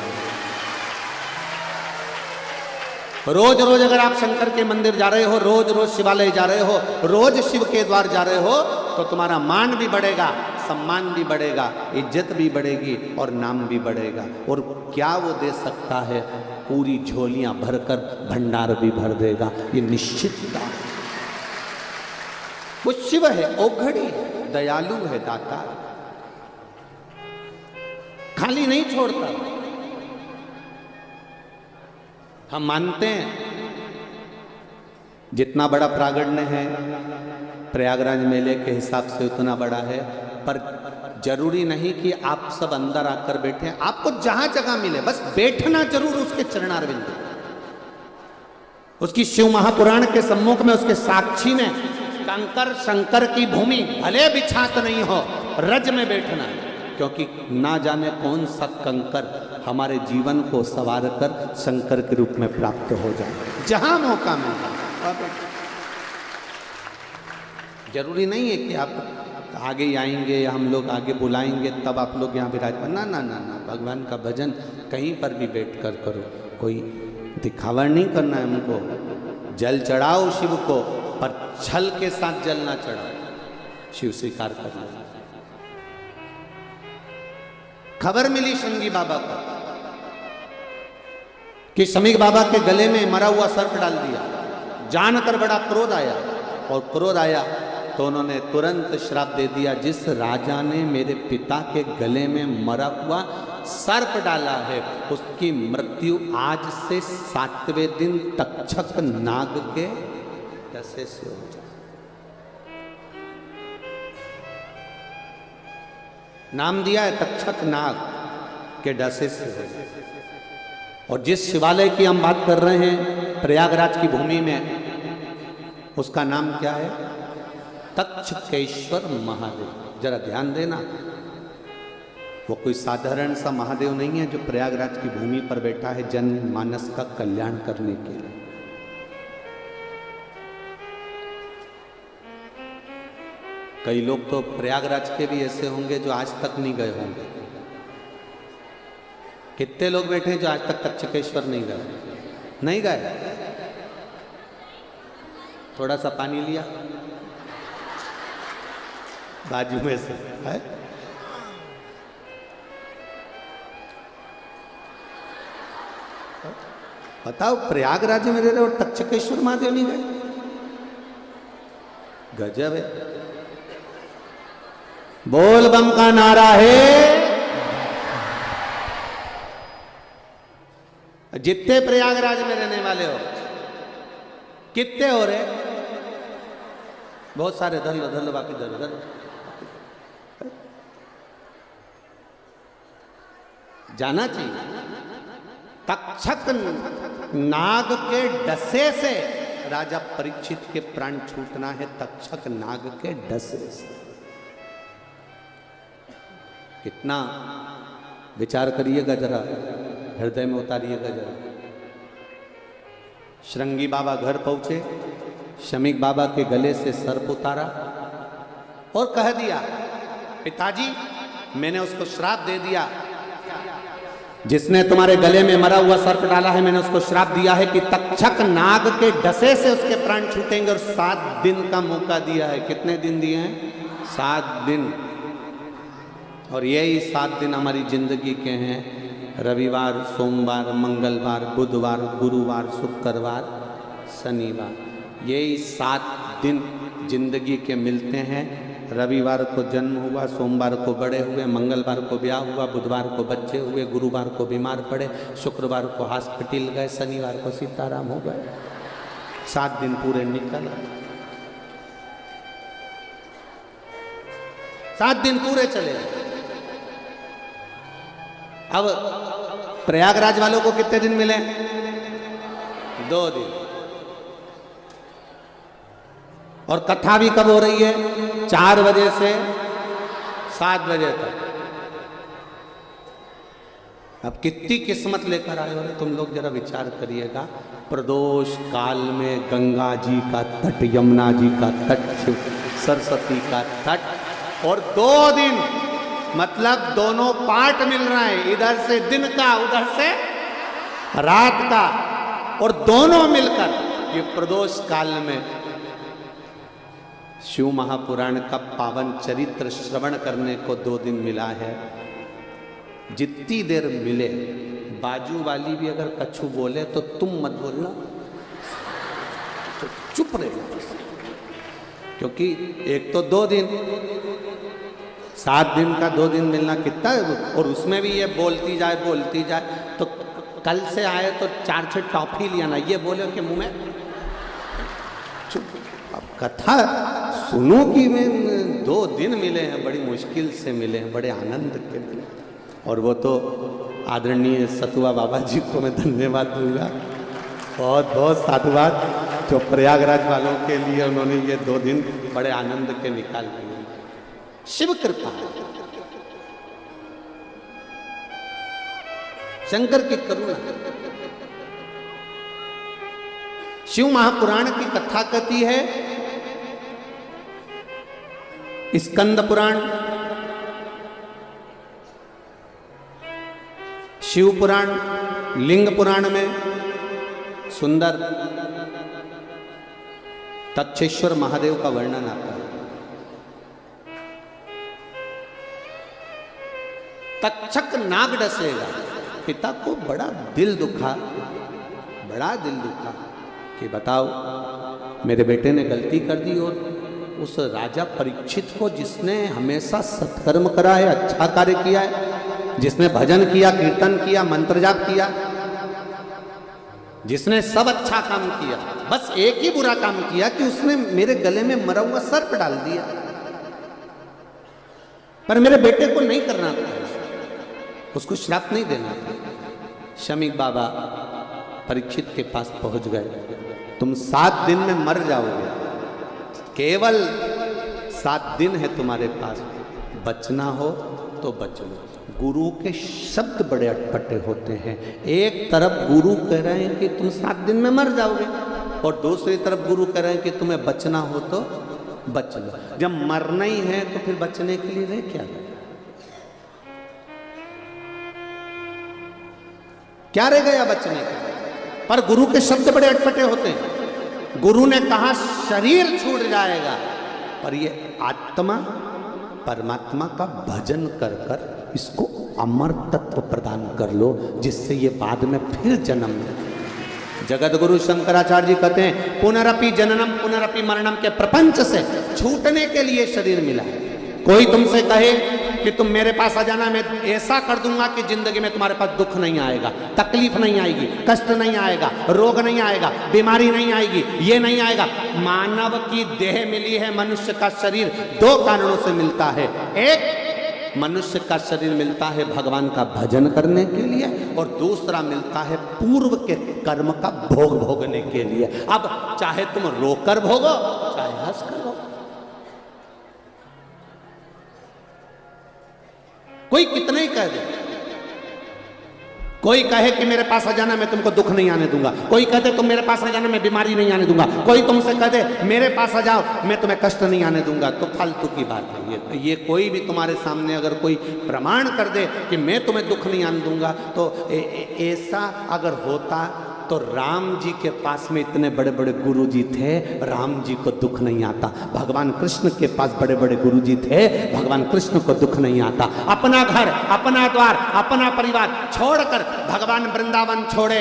रोज रोज अगर आप शंकर के मंदिर जा रहे हो, रोज रोज शिवालय जा रहे हो, रोज शिव के द्वार जा रहे हो, तो तुम्हारा मान भी बढ़ेगा, सम्मान भी बढ़ेगा, इज्जत भी बढ़ेगी और नाम भी बढ़ेगा। और क्या वो दे सकता है? पूरी झोलियां भरकर भंडार भी भर देगा, ये निश्चित बात। वो शिव है, औघड़ी है, दयालु है, दाता, खाली नहीं छोड़ता। हम मानते हैं जितना बड़ा प्रागण्य है प्रयागराज मेले के हिसाब से उतना बड़ा है, पर जरूरी नहीं कि आप सब अंदर आकर बैठे। आपको जहां जगह मिले बस बैठना जरूर उसके चरणारविंद, उसकी शिव महापुराण के सम्मुख में, उसके साक्षी में। कंकर शंकर की भूमि भले बिछात नहीं हो, रज में बैठना है, क्योंकि ना जाने कौन सा कंकर हमारे जीवन को संवार कर शंकर के रूप में प्राप्त हो जाए। जहां मौका मिले, जरूरी नहीं है कि आप आगे ही आएंगे या हम लोग आगे बुलाएंगे तब आप लोग यहाँ विराजमान। ना ना ना ना, भगवान का भजन कहीं पर भी बैठ कर करो। कोई दिखावा नहीं करना है हमको। जल चढ़ाओ शिव को, पर छल के साथ जल ना चढ़ाओ। शिव स्वीकार कर लो। खबर मिली शंगी बाबा को कि शमीक बाबा के गले में मरा हुआ सर्प डाल दिया। जानकर बड़ा क्रोध आया, और क्रोध आया तो उन्होंने तुरंत श्राप दे दिया, जिस राजा ने मेरे पिता के गले में मरा हुआ सर्प डाला है उसकी मृत्यु आज से 7वें दिन तक्षक नाग के डसे से हो जाए। नाम दिया है तक्षक नाग के डसे से हो जाए। और जिस शिवालय की हम बात कर रहे हैं प्रयागराज की भूमि में, उसका नाम क्या है? तक्षकेश्वर महादेव। जरा ध्यान देना, वो कोई साधारण सा महादेव नहीं है जो प्रयागराज की भूमि पर बैठा है जनमानस का कल्याण करने के लिए। कई लोग तो प्रयागराज के भी ऐसे होंगे जो आज तक नहीं गए होंगे। कितने लोग बैठे हैं जो आज तक तक्षकेश्वर नहीं गए? नहीं गए? थोड़ा सा पानी लिया बाजू में से है? बताओ, प्रयागराज में रह रहे और तक्षकेश्वर महादेव नहीं गए? गजब है। बोल बम का नारा है। जितने प्रयागराज में रहने वाले हो, कितने हो रहे? बहुत सारे। धर लो धर लो, बाकी धर धर। जाना चाहिए। तक्षक नाग के डसे से राजा परीक्षित के प्राण छूटना है। तक्षक नाग के डसे से। कितना विचार करिएगा जरा, हृदय में उतारिएगा जरा। श्रृंगी बाबा घर पहुंचे, शमीक बाबा के गले से सर्प उतारा और कह दिया, पिताजी मैंने उसको श्राप दे दिया, जिसने तुम्हारे गले में मरा हुआ सर्प डाला है मैंने उसको श्राप दिया है कि तक्षक नाग के डसे से उसके प्राण छूटेंगे, और 7 दिन का मौका दिया है। कितने दिन दिए हैं? 7 दिन। और यही 7 दिन हमारी जिंदगी के हैं। रविवार, सोमवार, मंगलवार, बुधवार, गुरुवार, शुक्रवार, शनिवार, यही 7 दिन जिंदगी के मिलते हैं। रविवार को जन्म हुआ, सोमवार को बड़े हुए, मंगलवार को ब्याह हुआ, बुधवार को बच्चे हुए, गुरुवार को बीमार पड़े, शुक्रवार को हॉस्पिटल गए, शनिवार को सीताराम हो गए। 7 दिन पूरे निकल गए, 7 दिन पूरे चले। अब प्रयागराज वालों को कितने दिन मिले? 2 दिन। और कथा भी कब हो रही है? 4 बजे से 7 बजे तक। अब कितनी किस्मत लेकर आए हो तुम लोग, जरा विचार करिएगा। प्रदोष काल में गंगा जी का तट, यमुना जी का तट, सरस्वती का तट, और 2 दिन मतलब दोनों पार्ट मिल रहा है, इधर से दिन का, उधर से रात का, और दोनों मिलकर ये प्रदोष काल में शिव महापुराण का पावन चरित्र श्रवण करने को 2 दिन मिला है। जितनी देर मिले, बाजू वाली भी अगर कछु बोले तो तुम मत बोलना, तो चुप रहे, क्योंकि एक तो 2 दिन, 7 दिन का 2 दिन मिलना कितना है। और उसमें भी ये बोलती जाए तो कल से आए तो 4-6 टॉफी लिया ना, ये बोले कि मुंह में चुप। अब कथा सुनो कि मैं 2 दिन मिले हैं, बड़ी मुश्किल से मिले हैं, बड़े आनंद के मिले। और वो तो आदरणीय सतुआ बाबा जी को मैं धन्यवाद दूंगा, बहुत बहुत साधुवाद, जो प्रयागराज वालों के लिए उन्होंने ये 2 दिन बड़े आनंद के निकाल दिए। शिव कृपा, शंकर की करुणा। शिव महापुराण की कथा कहती है, स्कंद पुराण, शिव पुराण, लिंग पुराण में सुंदर तक्षेश्वर महादेव का वर्णन आता है। तक्षक नाग डसेगा। पिता को बड़ा दिल दुखा कि बताओ मेरे बेटे ने गलती कर दी, और उस राजा परीक्षित को, जिसने हमेशा सत्कर्म करा है, अच्छा कार्य किया है, जिसने भजन किया, कीर्तन किया, मंत्र जाप किया, जिसने सब अच्छा काम किया, बस एक ही बुरा काम किया कि उसने मेरे गले में मरा हुआ सर्प डाल दिया। पर मेरे बेटे को नहीं करना था, उसको श्राप नहीं देना था। शमीक बाबा परीक्षित के पास पहुंच गए, तुम 7 दिन में मर जाओगे, केवल 7 दिन है तुम्हारे पास, बचना हो तो बच लो। गुरु के शब्द बड़े अटपटे होते हैं। एक तरफ गुरु कह रहे हैं कि तुम 7 दिन में मर जाओगे, और दूसरी तरफ गुरु कह रहे हैं कि तुम्हें बचना हो तो बच लो। जब मरना ही है तो फिर बचने के लिए रह क्या रह गया बचने के? पर गुरु के शब्द बड़े अटपटे होते हैं। गुरु ने कहा शरीर छूट जाएगा, पर ये आत्मा परमात्मा का भजन कर कर इसको अमर तत्व प्रदान कर लो, जिससे ये बाद में फिर जन्म ले। जगत गुरु शंकराचार्य जी कहते हैं, पुनरपि जननम पुनरपि मरणम के प्रपंच से छूटने के लिए शरीर मिला है। कोई तुमसे कहे कि तुम मेरे पास आ जाना, मैं ऐसा कर दूंगा कि जिंदगी में तुम्हारे पास दुख नहीं आएगा, तकलीफ नहीं आएगी, कष्ट नहीं आएगा, रोग नहीं आएगा, बीमारी नहीं आएगी, ये नहीं आएगा। मानव की देह मिली है, मनुष्य का शरीर 2 कारणों से मिलता है। एक, मनुष्य का शरीर मिलता है भगवान का भजन करने के लिए, और दूसरा मिलता है पूर्व के कर्म का भोग भोगने के लिए। अब चाहे तुम रोकर भोगो, चाहे हंस कर भोगो। कोई कितना ही कह दे, कोई कहे कि मेरे पास आ जाना, मैं तुमको दुख नहीं आने दूंगा। कोई कहते तुम मेरे पास आ जाना, मैं बीमारी नहीं आने दूंगा। कोई तुमसे कह दे मेरे पास आ जाओ, मैं तुम्हें कष्ट नहीं आने दूंगा, तो फालतू की बात है ये। कोई भी तुम्हारे सामने अगर कोई प्रमाण कर दे कि मैं तुम्हें दुख नहीं आने दूंगा, तो ऐसा अगर होता तो राम जी के पास में इतने बड़े बड़े गुरु जी थे, राम जी को दुख नहीं आता। भगवान कृष्ण के पास बड़े बड़े गुरु जी थे, भगवान कृष्ण को दुख नहीं आता। अपना घर, अपना द्वार, अपना परिवार छोड़कर भगवान वृंदावन छोड़े,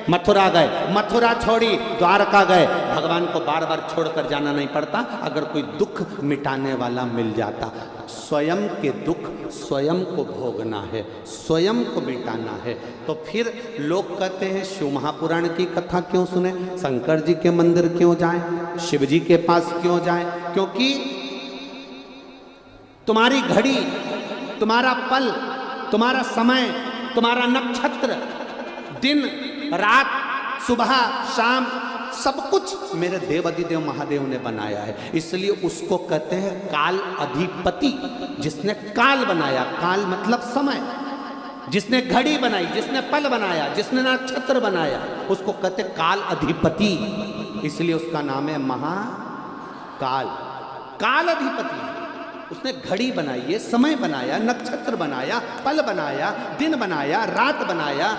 मथुरा गए, मथुरा छोड़ी द्वारका गए। भगवान को बार बार छोड़कर जाना नहीं पड़ता अगर कोई दुख मिटाने वाला मिल जाता। स्वयं के दुख स्वयं को भोगना है, स्वयं को मिटाना है। तो फिर लोग कहते हैं शिव महापुराण की कथा क्यों सुने, शंकर जी के मंदिर क्यों जाएं, शिव जी के पास क्यों जाएं? क्योंकि तुम्हारी घड़ी, तुम्हारा पल, तुम्हारा समय, तुम्हारा नक्षत्र, दिन रात, सुबह शाम, सब कुछ मेरे देव अधिदेव महादेव ने बनाया है। इसलिए उसको कहते हैं काल अधिपति। जिसने काल बनाया, काल मतलब समय, जिसने घड़ी बनाई, जिसने पल बनाया, जिसने नक्षत्र बनाया, उसको कहते काल अधिपति। इसलिए उसका नाम है महाकाल। काल अधिपति उसने घड़ी बनाई है, समय बनाया, नक्षत्र बनाया, पल बनाया, दिन बनाया, रात बनाया,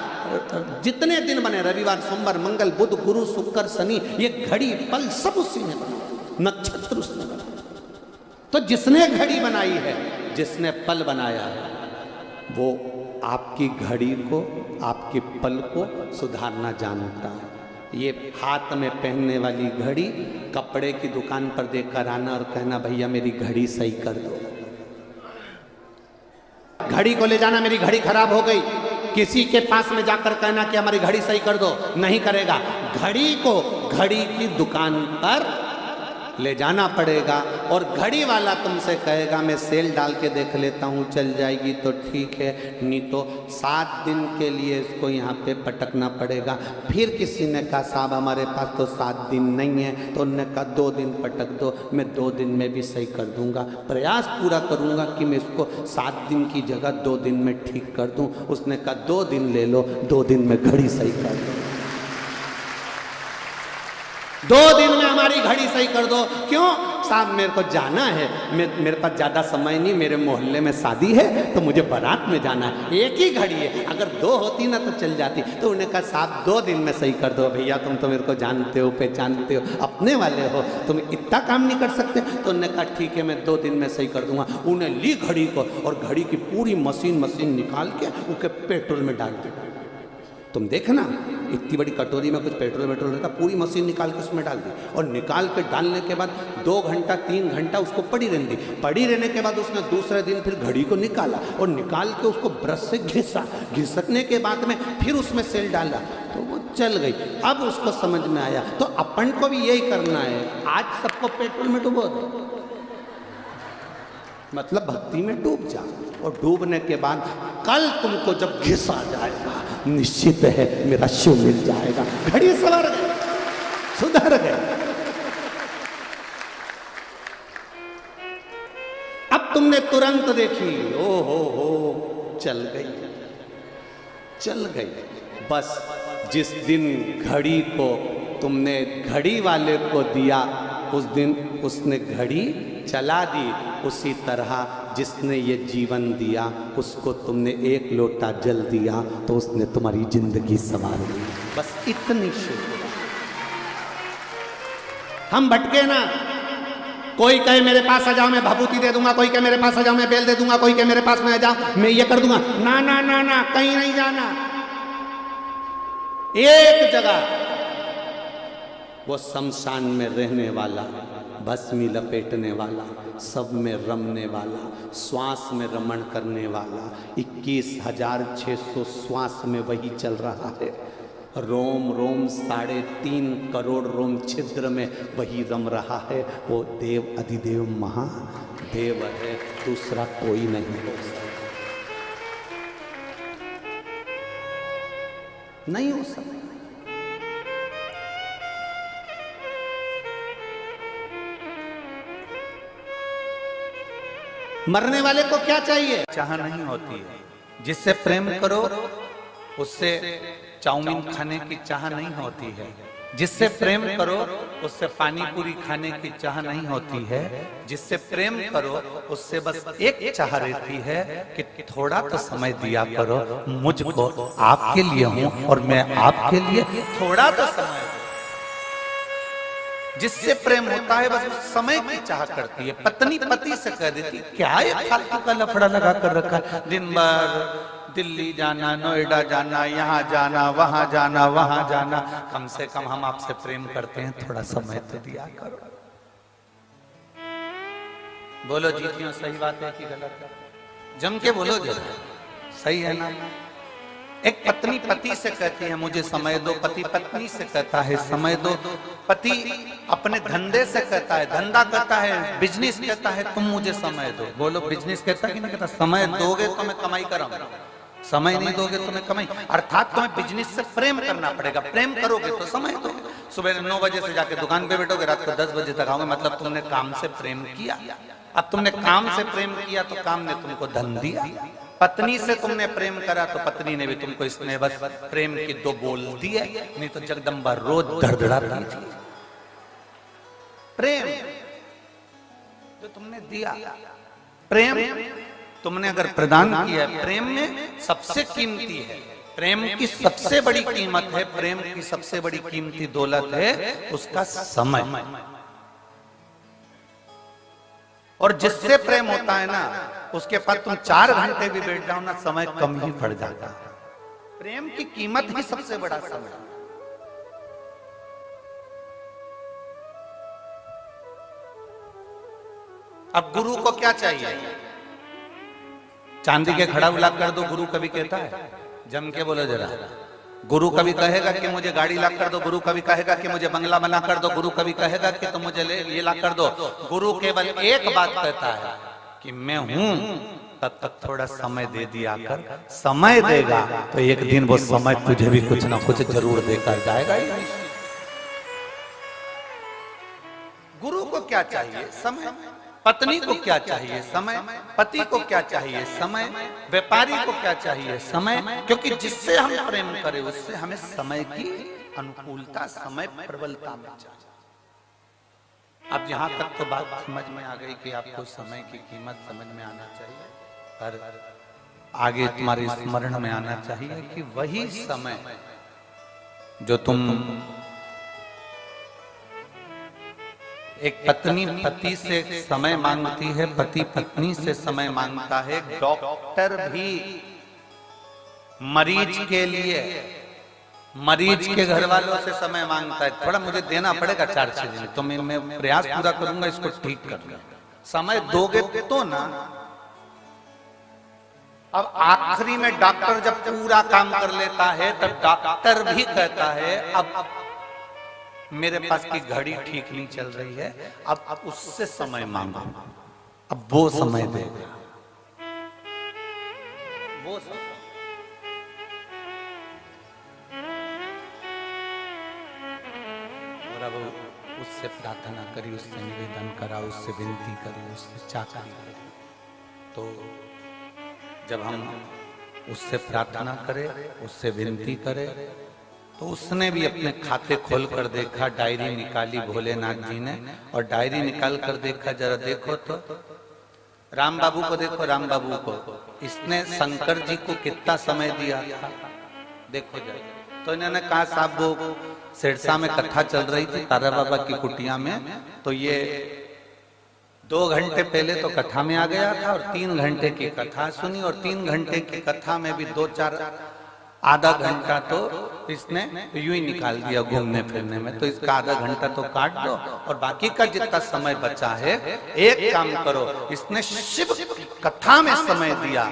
जितने दिन बने, रविवार, सोमवार, मंगल, बुध, गुरु, शुक्र, शनि, ये घड़ी पल सब उसी ने बनाया, नक्षत्र उसने बनाया। तो जिसने घड़ी बनाई है, जिसने पल बनाया है, वो आपकी घड़ी को, आपके पल को सुधारना जानता है। ये हाथ में पहनने वाली घड़ी कपड़े की दुकान पर देखकर आना और कहना भैया मेरी घड़ी सही कर दो। घड़ी को ले जाना, मेरी घड़ी खराब हो गई, किसी के पास में जाकर कहना कि हमारी घड़ी सही कर दो, नहीं करेगा। घड़ी को घड़ी की दुकान पर ले जाना पड़ेगा और घड़ी वाला तुमसे कहेगा मैं सेल डाल के देख लेता हूँ, चल जाएगी तो ठीक है, नहीं तो 7 दिन के लिए इसको यहाँ पे पटकना पड़ेगा। फिर किसी ने कहा साहब हमारे पास तो 7 दिन नहीं है, तो उन्होंने कहा 2 दिन पटक दो, मैं 2 दिन में भी सही कर दूंगा, प्रयास पूरा करूंगा कि मैं इसको 7 दिन की जगह 2 दिन में ठीक कर दूं। उसने कहा 2 दिन ले लो, 2 दिन में घड़ी सही कर दो, 2 दिन में हमारी घड़ी सही कर दो। क्यों साहब, मेरे को जाना है, मेरे पास ज़्यादा समय नहीं, मेरे मोहल्ले में शादी है तो मुझे बारात में जाना है, एक ही घड़ी है, अगर 2 होती ना तो चल जाती। तो उन्हें कहा साहब 2 दिन में सही कर दो। भैया तुम तो मेरे को जानते हो, पहचानते हो, अपने वाले हो, तुम इतना काम नहीं कर सकते? तो उन्होंने कहा ठीक है मैं 2 दिन में सही कर दूंगा। उन्हें ली घड़ी को और घड़ी की पूरी मशीन निकाल के उसके पेट्रोल में डाल दी। तुम देखना इतनी बड़ी कटोरी में कुछ पेट्रोल रहता, पूरी मशीन निकाल के उसमें डाल दी और निकाल के डालने के बाद 2 घंटा 3 घंटा उसको पड़ी रहने दी। पड़ी रहने के बाद उसने दूसरे दिन फिर घड़ी को निकाला और निकाल के उसको ब्रश से घिसा, घिसकने के बाद में फिर उसमें सेल डाला तो वो चल गई। अब उसको समझ में आया तो अपन को भी यही करना है, आज सबको पेट्रोल में डुबो दो, मतलब भक्ति में डूब जा, और डूबने के बाद कल तुमको जब घिसा जाएगा निश्चित है मेरा शिव मिल जाएगा। घड़ी सवर गए, सुधर गए। अब तुमने तुरंत देखी, ओ हो चल गई, चल गई। बस जिस दिन घड़ी को तुमने घड़ी वाले को दिया उस दिन उसने घड़ी चला दी। उसी तरह जिसने ये जीवन दिया उसको तुमने 1 लोटा जल दिया तो उसने तुम्हारी जिंदगी संवार दी। बस इतनी शुभ। हम भटके ना, कोई कहे मेरे पास आ जाओ मैं भभूति दे दूंगा, कोई कहे मेरे पास आ जाओ मैं बेल दे दूंगा, कोई कहे मेरे पास में आ जाओ मैं ये कर दूंगा। ना ना ना ना, कहीं नहीं जाना, एक जगह वो शमशान में रहने वाला, भस्मी लपेटने वाला, सब में रमने वाला, श्वास में रमण करने वाला, 21,600 श्वास में वही चल रहा है। रोम रोम 3.5 करोड़ रोम छिद्र में वही रम रहा है। वो देव अधिदेव महादेव है, दूसरा कोई नहीं हो सकता, नहीं हो सकता। मरने वाले को क्या चाहिए? चाह नहीं होती है। जिससे प्रेम करो उससे चाउमीन खाने की चाह नहीं होती है, जिससे प्रेम करो उससे पानी पूरी खाने की चाह नहीं होती है, जिससे प्रेम करो उससे बस एक चाह रहती है कि थोड़ा तो समय दिया करो मुझको, आपके लिए हूं और मैं आपके लिए, थोड़ा तो समय। जिससे प्रेम होता है बस समय की चाह करती है। पत्नी पति से कह देती क्या ये फालतू का लफड़ा लगा कर रखा, दिन भर दिल्ली जाना, नोएडा जाना, यहाँ जाना, वहां जाना, वहां जाना। कम से कम हम आपसे प्रेम करते हैं, थोड़ा समय तो दिया करो। बोलो जी क्यों, सही बात है कि गलत है? जम के बोलो जरा, सही है ना? एक पत्नी पति से कहती है मुझे समय दो, पति पत्नी से कहता है समय दो, पति अपने धंधे से कहता है, धंधा कहता है, बिजनेस कहता है तुम मुझे समय दो। बोलो बिजनेस कहता है कि नहीं कहता? समय दोगे तो मैं कमाई कराऊंगा, समय नहीं दोगे तो मैं कमाई। अर्थात तुम्हें बिजनेस से प्रेम करना पड़ेगा, प्रेम करोगे तो समय दोगे। सुबह 9 बजे से जाके दुकान पे बैठोगे, रात को 10 बजे तक आओगे, मतलब तुमने काम से प्रेम किया। अब तुमने काम से प्रेम किया तो काम ने तुमको धन दिया। पत्नी से तुमने प्रेम करा तो पत्नी ने भी तुमको इसमें बस प्रेम की 2 बोल दी है, नहीं तो जगदम्बा रोज धड़धड़ाती थी। प्रेम जो तुमने दिया, प्रेम तुमने अगर प्रदान किया, प्रेम में सबसे कीमती है, प्रेम की सबसे बड़ी कीमत है, प्रेम की सबसे बड़ी कीमती दौलत है उसका समय। और जिससे प्रेम होता है ना, उसके पास तुम 4 घंटे भी बैठ जाओ ना, समय कम ही पड़ जाता है। प्रेम की कीमत ही सबसे बड़ा समय। अब गुरु को क्या चाहिए? चांदी के खड़ा ला कर दो, गुरु कभी कहता है? जम के बोलो जरा। गुरु कभी कहेगा कि मुझे गाड़ी ला कर दो, गुरु कभी कहेगा कि मुझे बंगला बना कर दो, गुरु कभी कहेगा कि तुम मुझे ये ला कर दो। गुरु केवल एक बात कहता है कि मैं हूं, तब तक थोड़ा समय दे दिया कर। समय देगा तो एक दिन वो समय तुझे भी कुछ ना कुछ जरूर देकर जाएगा ही। गुरु को क्या चाहिए? समय। पत्नी को क्या चाहिए? समय। पति को क्या चाहिए? समय। व्यापारी को क्या चाहिए? समय। क्योंकि जिससे हम प्रेम करें उससे हमें समय की अनुकूलता, समय प्रबलता में चाहिए। अब यहां तक तो बात समझ में आ गई कि आपको समय की कीमत समझ में आना चाहिए, पर आगे तुम्हारे स्मरण में आना चाहिए कि वही समय जो तुम, एक पत्नी पति से समय मांगती है, पति पत्नी से समय मांगता है, डॉक्टर भी मरीज के लिए, मरीज के घर वालों से समय मांगता है। थोड़ा मुझे देना पड़ेगा 4-6 दिन, तो मैं प्रयास पूरा करूंगा इसको ठीक करने। समय दोगे तो ना। अब आखिरी में डॉक्टर जब पूरा काम कर लेता है तब डॉक्टर भी कहता है अब मेरे पास की घड़ी ठीक नहीं चल रही है, अब उससे समय मांगो, अब वो समय देगा। वो समय। और अब उससे प्रार्थना करी, उससे निवेदन करा, उससे विनती करी, उससे चाकरी करी। तो जब हम उससे प्रार्थना करें, उससे विनती करें, तो उसने भी अपने खाते खोल कर देखा, डायरी निकाली भोलेनाथ जी ने, और डायरी निकाल कर देखा, जरा देखो तो राम बाबू को देखो, राम बाबू को इसने शंकर जी को कितना समय दिया था, देखो जरा। तो इन्होंने कहा साहब वो सिरसा में कथा चल रही थी तारा बाबा की कुटिया में, तो ये 2 घंटे पहले तो कथा में आ गया था और 3 घंटे की कथा सुनी, और 3 घंटे की कथा में भी 2-4 आधा घंटा तो इसने यूं ही निकाल दिया घूमने फिरने में। तो इसका आधा घंटा तो काट दो और बाकी का जितना समय बचा है, एक काम करो, इसने शिव की कथा में समय दिया,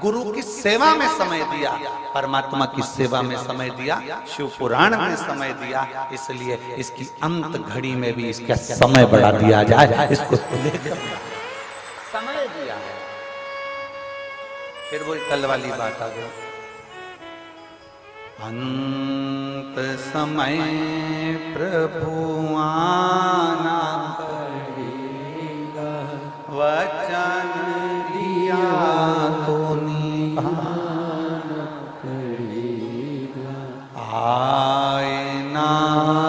गुरु की सेवा में समय दिया, परमात्मा की सेवा में समय दिया, शिव पुराण में समय दिया, इसलिए इसकी अंत घड़ी में भी इसका समय बढ़ा दिया जाए, इसको समय दिया है। फिर वो कल वाली बात आ गई, अंत समय प्रभु आना पड़ेगा, वचन दिया तो निभाना पड़ेगा, आए ना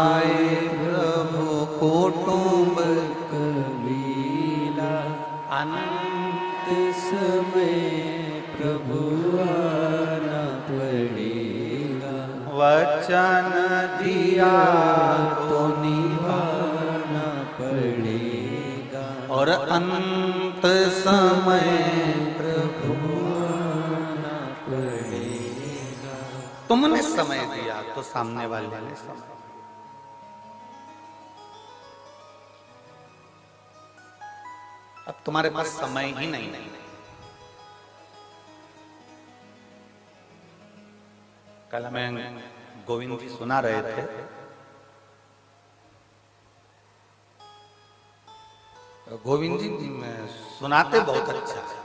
आए प्रभु कुटुंब कबीला, अंत समय प्रभु आना पड़ेगा, वचन दिया तो निभाना पड़ेगा, और अंत समय प्रभु आना पड़ेगा। तुमने समय दिया तो सामने वाले ने समय। अब तुम्हारे पास समय ही नहीं है। कल हमें गोविंद जी सुना रहे थे, गोविंद जी सुनाते बहुत अच्छा है।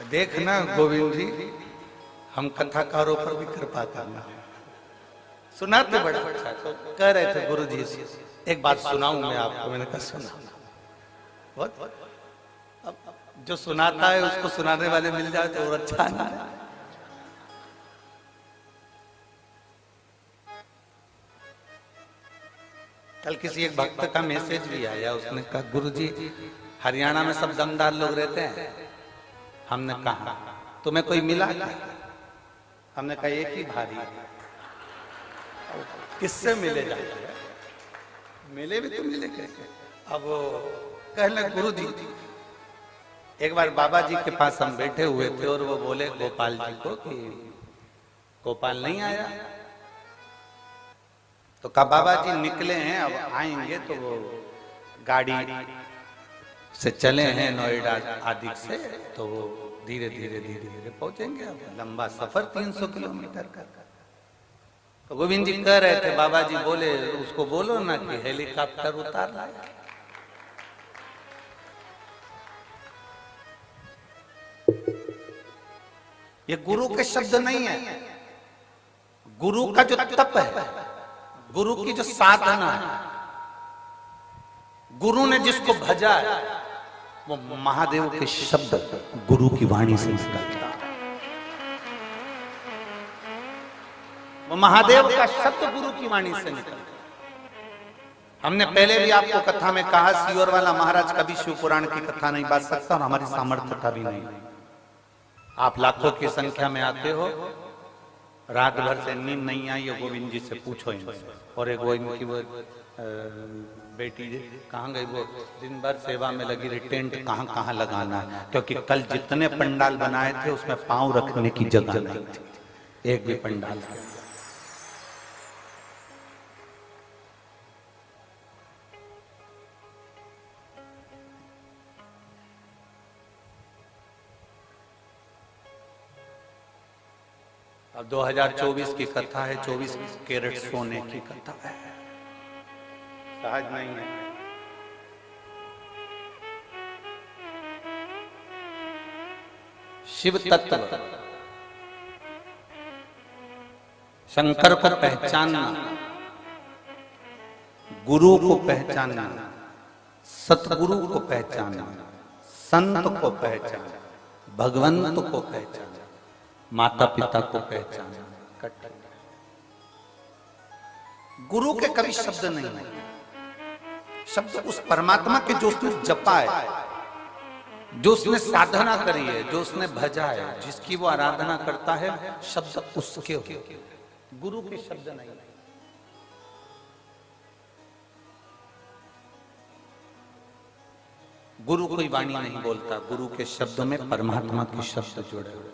देखना गोविंद जी, हम कथाकारों पर भी कृपा करना। सुनाते बड़ा अच्छा। तो कह रहे थे गुरु जी से एक बात सुनाऊं मैं आपको। मैंने कहा सुना। अब जो सुनाता है उसको सुनाने वाले मिल जाए तो और अच्छा ना है। कल किसी एक भक्त का मैसेज भी आया, उसने कहा गुरु जी हरियाणा में सब दमदार लोग रहते हैं। हमने कहा तुम्हें कोई मिला क्या? हमने कहा एक ही भारी। किससे मिले जाते हैं? मिले भी तो मिले कैसे? अब कहने गुरु जी, एक बार बाबा जी के पास हम बैठे हुए थे और वो बोले गोपाल जी को कि गोपाल नहीं आया। तो कहा बाबा जी निकले हैं, अब आएंगे तो वो गाड़ी से चले हैं नोएडा आदि से, तो वो धीरे धीरे धीरे धीरे पहुंचेंगे। अब लंबा सफर 300 किलोमीटर का। तो गोविंद जी कह रहे थे बाबा जी बोले उसको बोलो ना कि हेलीकॉप्टर उतार लाए। ये गुरु के शब्द नहीं है, गुरु का जो तप है, गुरु की जो साधना है, गुरु ने जिसको भजा है वो महादेव के शब्द गुरु की वाणी से निकलता है। वो महादेव का शब्द गुरु की वाणी से निकलता है। हमने पहले भी आपको कथा में कहा सियोर वाला महाराज कभी शिव पुराण की कथा नहीं बांट सकता और हमारी सामर्थ्यता भी नहीं। आप लाखों की संख्या में आते हो, रात भर से नींद नहीं आई है, गोविंद जी से पूछो इनसे। और एक वो इनकी वो बेटी कहाँ गई, वो दिन भर सेवा में लगी रही, टेंट कहाँ कहाँ लगाना है, क्योंकि कल जितने पंडाल बनाए थे उसमें पांव रखने की जगह नहीं थी, एक भी पंडाल। अब 2024 की कथा है, 24 कैरेट सोने की कथा है, सहज नहीं है। शिव तत्व शंकर को पहचानना, गुरु को पहचानना, सतगुरु को पहचानना, संत को पहचानना, भगवंत को पहचानना, माता पिता को पहचानना। गुरु के कभी शब्द नहीं है, शब्द उस परमात्मा के जो उसने जपा है, जो उसने साधना करी है, जो उसने भजा है, जिसकी वो आराधना करता है, शब्द उसके होते, गुरु के शब्द नहीं। गुरु कोई वाणी नहीं बोलता, गुरु के शब्द में परमात्मा के शब्द जुड़े हुए।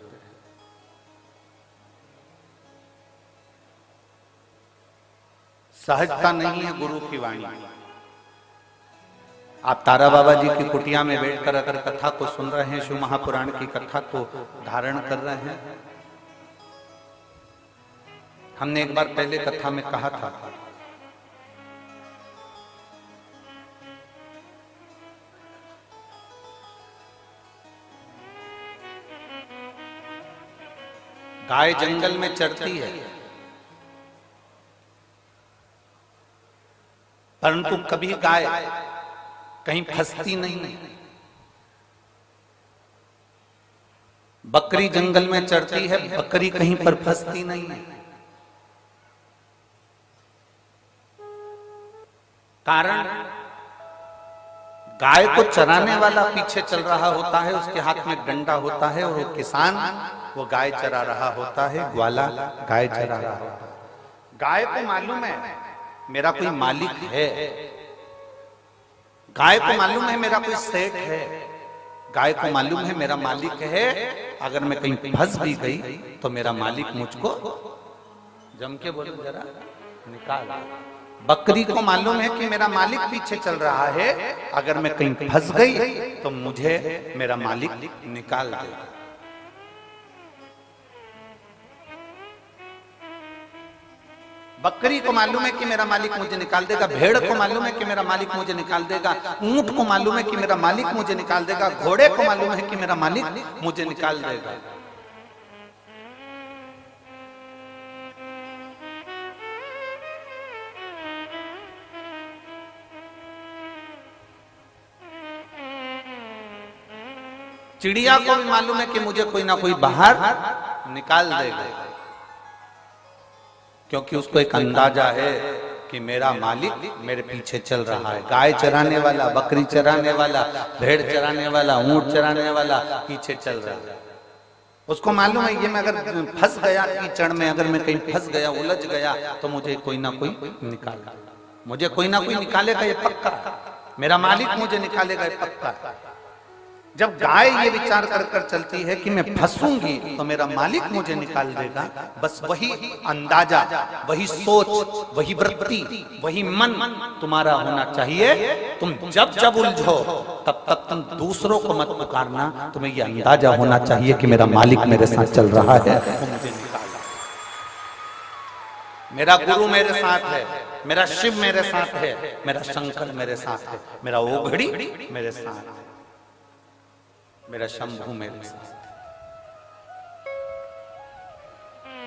सहजता नहीं है गुरु की वाणी। आप तारा बाबा जी की कुटिया में बैठकर अगर कथा को सुन रहे हैं, शिव महापुराण की कथा को धारण कर रहे हैं, हमने एक बार पहले कथा में कहा था गाय जंगल में चरती है, परंतु कभी गाय कहीं फंसती नहीं है। बकरी जंगल में चरती है, बकरी कहीं पर फंसती नहीं है। कारण गाय को चराने वाला पीछे चल रहा होता है, उसके हाथ में डंडा होता है और वो किसान वो गाय चरा रहा होता है, ग्वाला गाय चरा रहा होता है। गाय को मालूम है मेरा कोई मालिक है, गाय को मालूम है मेरा कोई सेठ है, गाय को मालूम है मेरा मालिक है, अगर मैं कहीं फंस भी गई तो मेरा मालिक मुझको जम के बोलो जरा निकाल। बकरी को मालूम है कि मेरा मालिक पीछे चल रहा है, अगर मैं कहीं फंस गई तो मुझे मेरा मालिक निकाल देगा। बकरी को मालूम है कि मेरा मालिक मुझे निकाल देगा, भेड़ को मालूम है कि मेरा मालिक मुझे निकाल देगा, ऊंट को मालूम है कि मेरा मालिक मुझे निकाल देगा, घोड़े को मालूम है कि मेरा मालिक मुझे निकाल देगा। चिड़िया को भी मालूम है कि मुझे कोई ना कोई बाहर निकाल देगा, क्योंकि उसको एक अंदाजा है कि मेरा मालिक मेरे पीछे चल रहा है। गाय चराने वाला, बकरी चराने वाला, भेड़ चराने वाला, ऊंट चराने वाला पीछे चल रहा है। उसको मालूम है ये मैं अगर फंस गया कीचड़ में, अगर मैं कहीं फंस गया, उलझ गया तो मुझे कोई ना कोई निकालेगा, मुझे कोई ना कोई निकालेगा, ये पक्का। मेरा मालिक मुझे निकालेगा, ये पक्का। जब गाय ये विचार कर कर चलती है कि मैं फंसूंगी तो मेरा मालिक मुझे निकाल देगा, बस वही अंदाजा, वही सोच, वही वृत्ति, वही मन तुम्हारा होना चाहिए। तुम जब जब उलझो तब तक तुम दूसरों को मत पुकारना, तुम्हें ये अंदाजा होना चाहिए कि मेरा मालिक मेरे साथ चल रहा है, वो मुझे निकाला। मेरा गुरु मेरे साथ है, मेरा शिव मेरे साथ है, मेरा शंकर मेरे साथ है, मेरा ओघड़ी मेरे साथ है, मेरा शंभू मेरे साथ।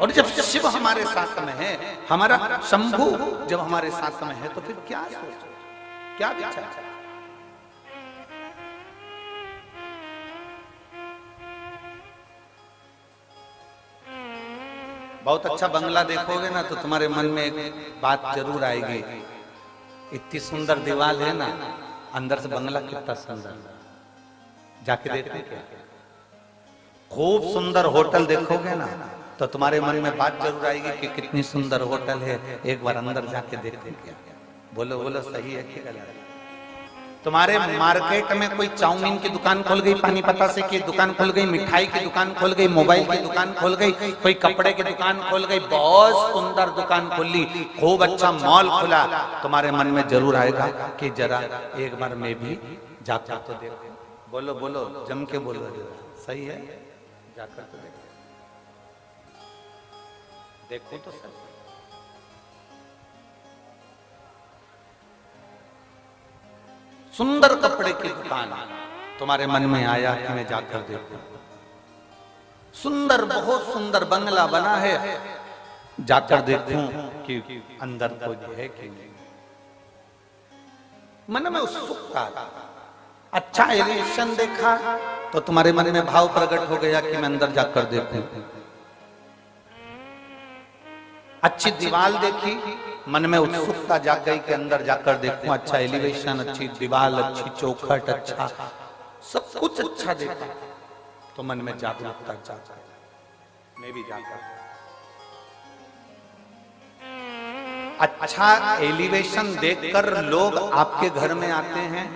और जब शिव हमारे साथ में है, हमारा शंभू जब हमारे साथ में है, तो फिर क्या सोचो, क्या विचार। बहुत अच्छा बंगला देखोगे ना तो तुम्हारे मन में एक बात जरूर आएगी, इतनी सुंदर दीवार है ना, अंदर से बंगला कितना सुंदर, जाके देखो क्या। खूब सुंदर होटल देखोगे ना तो तुम्हारे मन में बात जरूर आएगी कि कितनी सुंदर होटल है, एक बार अंदर जाके देखो क्या। बोलो बोलो, सही है कि गलत? तुम्हारे मार्केट में कोई चाउमीन की दुकान खोल गई, पानी पतासे की दुकान खोल गई, मिठाई की दुकान खोल गई, मोबाइल की दुकान खोल गई, कोई कपड़े की दुकान खोल गई, बहुत सुंदर दुकान खोली, खूब अच्छा मॉल खुला, तुम्हारे मन में जरूर आएगा कि जरा एक बार मैं भी जाकर तो देखो। बोलो बोलो, जम के बोलो, सही है, जाकर तो देखो तो सही। सुंदर कपड़े की दुकान तुम्हारे मन में आया कि मैं जाकर देखूं। सुंदर, बहुत सुंदर बंगला बना है, जाकर देखूं कि अंदर कोई है कि नहीं। मन में उत्सुकता, अच्छा एलिवेशन देखा तो तुम्हारे मन में भाव प्रकट हो गया कि मैं अंदर जाकर देखूं। अच्छी दीवार देखी, मन में उत्सुकता जाग गई कि अंदर जाकर देखूं। अच्छा एलिवेशन, अच्छी दीवार, अच्छी चौखट, अच्छा सब कुछ अच्छा देखा तो मन में जागरूकता जाग गई, मैं भी जाकर। अच्छा एलिवेशन देखकर लोग आपके घर में आते हैं,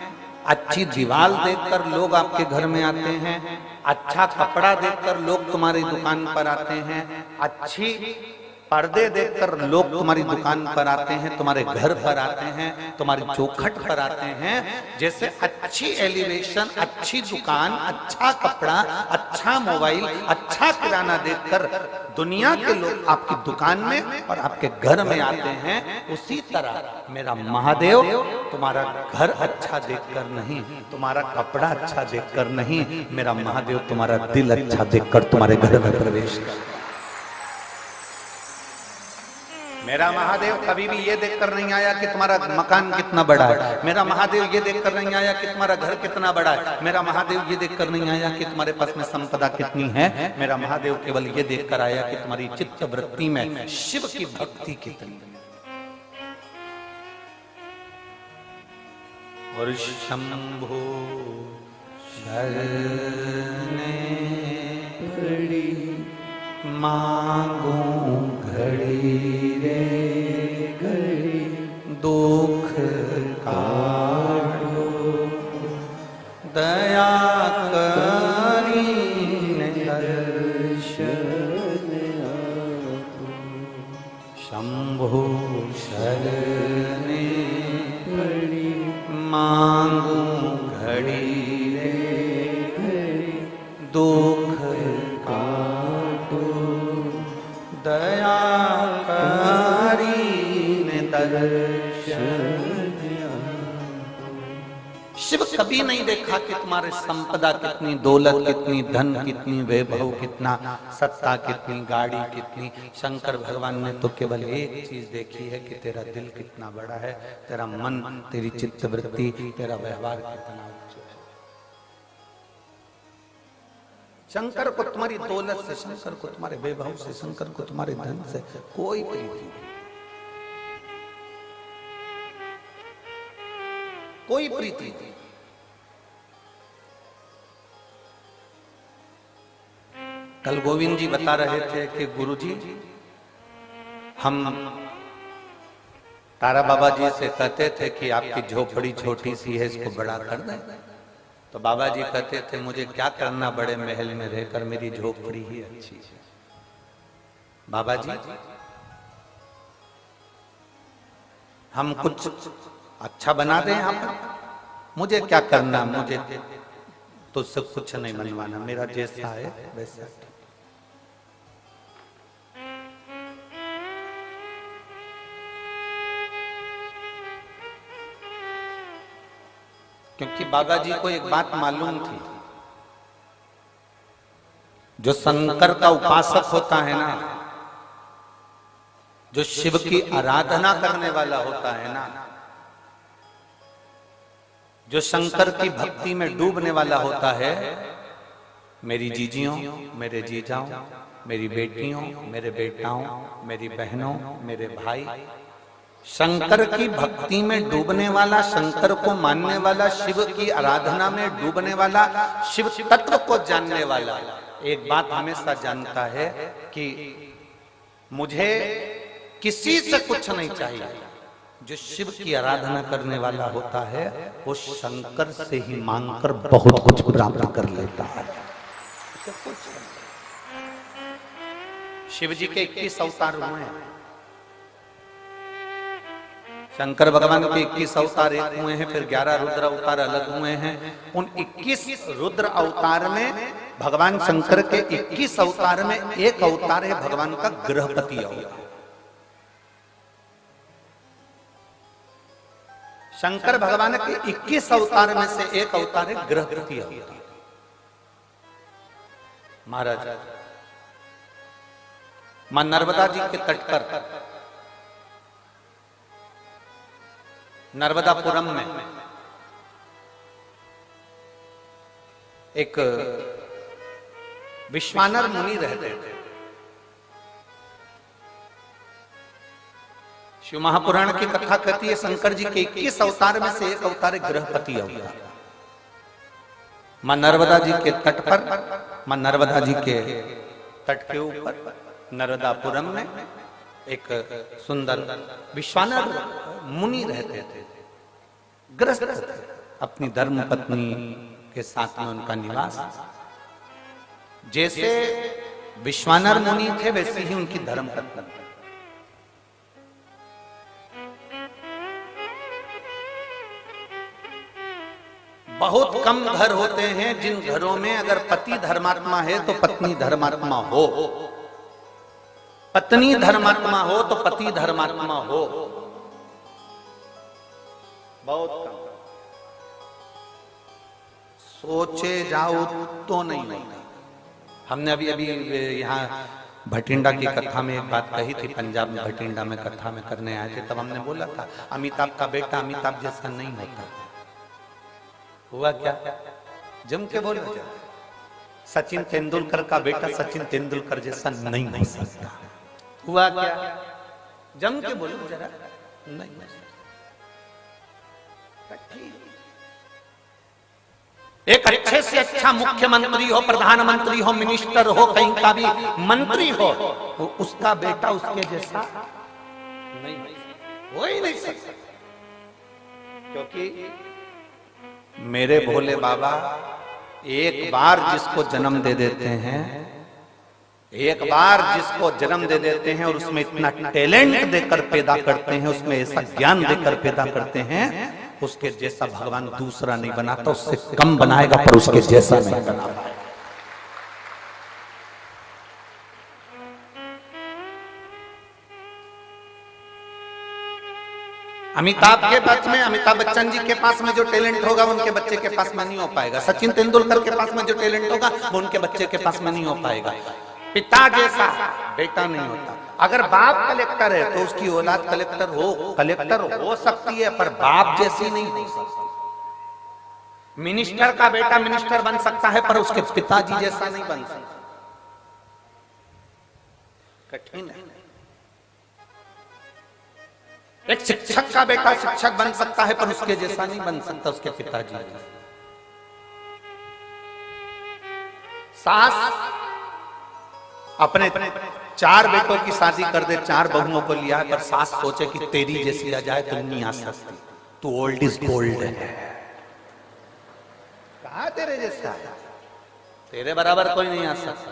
अच्छी दीवार देखकर लोग आपके घर में आते हैं, अच्छा कपड़ा देखकर लोग तुम्हारी दुकान पर आते हैं, अच्छी पर्दे देखकर लोग तुम्हारी दुकान पर आते हैं, तुम्हारे घर पर आते हैं, तुम्हारी चौखट पर आते हैं। जैसे अच्छी एलिवेशन, अच्छी दुकान, अच्छा कपड़ा, अच्छा मोबाइल, अच्छा किराना देखकर दुनिया के लोग आपकी दुकान में और आपके घर में आते हैं, उसी तरह मेरा महादेव तुम्हारा घर अच्छा देखकर नहीं, तुम्हारा कपड़ा अच्छा देखकर नहीं, मेरा महादेव तुम्हारा दिल अच्छा देखकर तुम्हारे घर में प्रवेश कर। मेरा महादेव कभी भी ये देखकर नहीं आया कि तुम्हारा मकान कितना बड़ा है, मेरा महादेव ये देखकर नहीं आया कि तुम्हारा घर कितना बड़ा है, मेरा महादेव ये देखकर नहीं आया कि तुम्हारे पास में संपदा कितनी है, मेरा महादेव केवल ये देखकर आया कि तुम्हारी चित्त वृत्ति में शिव की भक्ति कितनी है। और शंभो शरणे पड़ी मांगू घड़ी रे घड़ी, दुख काटो दया करीने दर्शन आपको, शंभु शरणे घड़ी मांगू घड़ी रे घड़ी दुख काटो, दया करीने दर्शन। शिव कभी नहीं देखा कि तुम्हारे संपदा कितनी, दौलत कितनी, धन कितनी, वैभव कितना, सत्ता कितनी, गाड़ी कितनी। शंकर भगवान ने तो केवल एक चीज देखी है कि तेरा दिल कितना बड़ा है, तेरा मन, तेरी चित्तवृत्ति, तेरा व्यवहार कितना उच्च है। शंकर को तुम्हारी दौलत से, शंकर को तुम्हारे वैभव से, शंकर को तुम्हारे धन से कोई प्रीति नहीं, कोई प्रीति नहीं। कल गोविंद जी बता रहे थे कि गुरुजी हम तारा बाबा जी से कहते थे कि आपकी झोपड़ी छोटी सी है, इसको बड़ा कर दें। तो बाबा जी कहते थे मुझे क्या करना बड़े महल में रहकर, मेरी झोपड़ी ही अच्छी है। बाबा जी हम कुछ अच्छा बना दें यहाँ पर, मुझे क्या करना, मुझे तो सब कुछ नहीं बनवाना, मेरा जैसा है वैसा। क्योंकि बाबा जी को एक बात मालूम थी, जो शंकर का उपासक होता है ना, जो शिव की आराधना करने वाला होता है ना, जो शंकर की भक्ति में डूबने वाला होता है, मेरी जीजियों, मेरे जीजाओं, मेरी बेटियों, मेरे बेटाओं, मेरी बहनों, मेरे भाई, शंकर की भक्ति में डूबने वाला, शंकर को मानने वाला, शिव की आराधना में डूबने वाला, शिव तत्व को जानने वाला एक बात हमेशा जानता है कि मुझे किसी से कुछ नहीं चाहिए। जो शिव की आराधना करने वाला होता है वो शंकर से ही मांगकर बहुत कुछ प्राप्त कर लेता है। शिव जी के 21 अवतार हुए हैं, शंकर भगवान के 21 अवतार एक हुए हैं, फिर 11 रुद्र अवतार अलग हुए हैं। उन 21 रुद्र अवतार में भगवान शंकर के 21 अवतार में एक अवतार है भगवान का गृहपति अवतार। शंकर भगवान के 21 अवतार में से एक अवतार है गृहपति अवतार। महाराज मां नर्मदा जी के तट पर नर्मदापुरम में एक विश्वानर मुनि रहते थे। शिव महापुराण की कथा कहती है शंकर जी के 21 अवतार में से एक अवतार है गृहपति अवतार। मां नर्मदा जी के तट पर, मां नर्मदा जी के तट के ऊपर नर्मदापुरम में एक सुंदर विश्वानर मुनि रहते थे, ग्रस्त थे। अपनी धर्म पत्नी के साथ में उनका निवास। जैसे विश्वानर मुनि थे वैसे ही उनकी धर्म पत्नी। बहुत कम घर होते हैं जिन घरों में अगर पति धर्मात्मा है तो पत्नी धर्मात्मा हो, पत्नी धर्मात्मा हो तो पति धर्मात्मा हो। बहुत कम। सोचे जाओ तो नहीं होता। हमने अभी अभी यहाँ भटिंडा की कथा में एक बात कही थी, पंजाब में भटिंडा में कथा में करने आए थे, तब हमने बोला था अमिताभ का बेटा अमिताभ जैसा नहीं होता। हुआ क्या? जम के बोलो। सचिन तेंदुलकर का बेटा सचिन तेंदुलकर जैसा नहीं हो सकता। हुआ क्या? जम के बोलो जरा। नहीं। एक अच्छे से अच्छा मुख्यमंत्री हो, प्रधानमंत्री हो, मिनिस्टर हो, कहीं का भी मंत्री हो, तो उसका बेटा उसके जैसा नहीं हो ही नहीं सकता। क्योंकि मेरे भोले बाबा एक बार जिसको जन्म दे देते हैं, एक बार जिसको जन्म दे देते हैं और उसमें इतना टैलेंट देकर पैदा करते हैं, उसमें ऐसा ज्ञान देकर पैदा करते हैं, उसके जैसा भगवान दूसरा नहीं बनाता, उससे कम बनाएगा पर उसके जैसा नहीं बना पाएगा। अमिताभ के पास में, अमिताभ बच्चन जी के पास में जो टैलेंट होगा उनके बच्चे के पास में नहीं हो पाएगा। सचिन तेंदुलकर के पास में जो टैलेंट होगा वो उनके बच्चे के पास में नहीं हो पाएगा। पिता जैसा बेटा नहीं होता। अगर बाप कलेक्टर है तो उसकी औलाद कलेक्टर हो सकती है, पर बाप जैसी नहीं हो सकती। मिनिस्टर का बेटा मिनिस्टर बन सकता है, पर उसके पिताजी जैसा नहीं बन सकता। कठिन है। एक शिक्षक का बेटा शिक्षक बन सकता है, पर उसके जैसा नहीं बन सकता उसके पिताजी। सास अपने 4 बेटों की शादी कर दे, 4 बहुओं को लिया, पर सास सोचे कि तेरी जैसी आ जाए तो नहीं आ सकती, तू ओल्ड इज गोल्ड है। कहा तेरे जैसा, तेरे बराबर कोई नहीं आ सकता।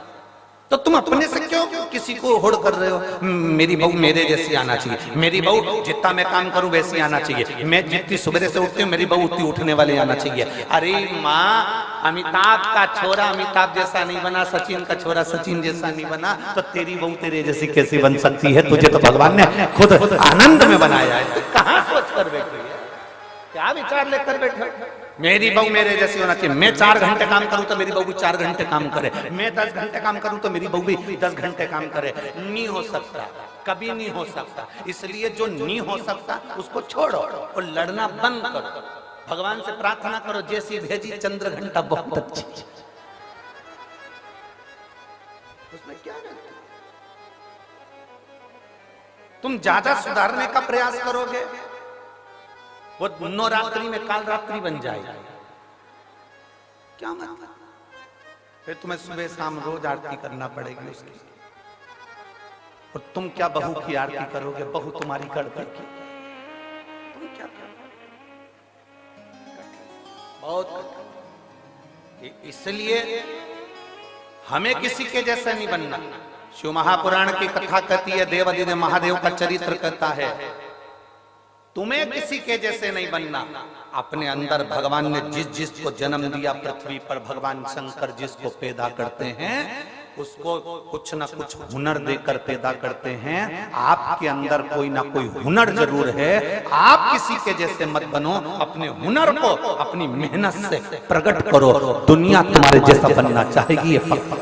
तो तुम अपने से क्यों किसी को होड़ कर रहे हो? मेरी बहू मेरे जैसी आना चाहिए, मेरी बहू जितना मैं काम करूं वैसी आना चाहिए, मैं जितनी सुबह से उठती हूँ मेरी बहू उतनी उठने वाली आना चाहिए। अरे माँ, अमिताभ का छोरा अमिताभ जैसा नहीं बना, सचिन का छोरा सचिन जैसा नहीं बना, तो तेरी बहू तेरे जैसी कैसी बन सकती है? तुझे तो भगवान ने खुद आनंद में बनाया है। कहाँ सोच कर बैठे, क्या विचार लेकर बैठे? मेरी बहू मेरे जैसी होना चाहिए। मैं 4 घंटे काम करूं तो मेरी बहू भी 4 घंटे काम करे, मैं 10 घंटे काम करूं तो मेरी बहू भी 10 घंटे काम करे। नहीं हो सकता, कभी नहीं हो सकता। इसलिए जो नहीं हो सकता उसको छोड़ो और लड़ना बंद करो। भगवान से प्रार्थना करो, जैसी भेजी चंद्र घंटा बहुत अच्छी। उसमें क्या गलती? तुम ज्यादा सुधारने का प्रयास करोगे, वो नवरात्रि में काल रात्रि बन जाएगी। क्या मतलब? फिर तुम्हें सुबह शाम रोज आरती करना पड़ेगी उसकी। और तुम क्या बहू की आरती करोगे? बहू तुम्हारी कर देगी। तुम क्या करोगे? बहुत कठिन। इसलिए हमें किसी के जैसा नहीं बनना। शिव महापुराण की कथा कहती है, देवादिदेव महादेव का चरित्र कहता है, तुम्हें किसी के जैसे नहीं बनना। अपने अंदर भगवान ने जिस जिसको जन्म दिया पृथ्वी पर, भगवान शंकर जिसको पैदा करते हैं उसको कुछ ना कुछ हुनर देकर पैदा करते हैं। आपके अंदर कोई ना कोई हुनर जरूर है। आप किसी के जैसे मत बनो, अपने हुनर को अपनी मेहनत से प्रकट करो। दुनिया तुम्हारे जैसा बनना चाहेगी, ये पक्का।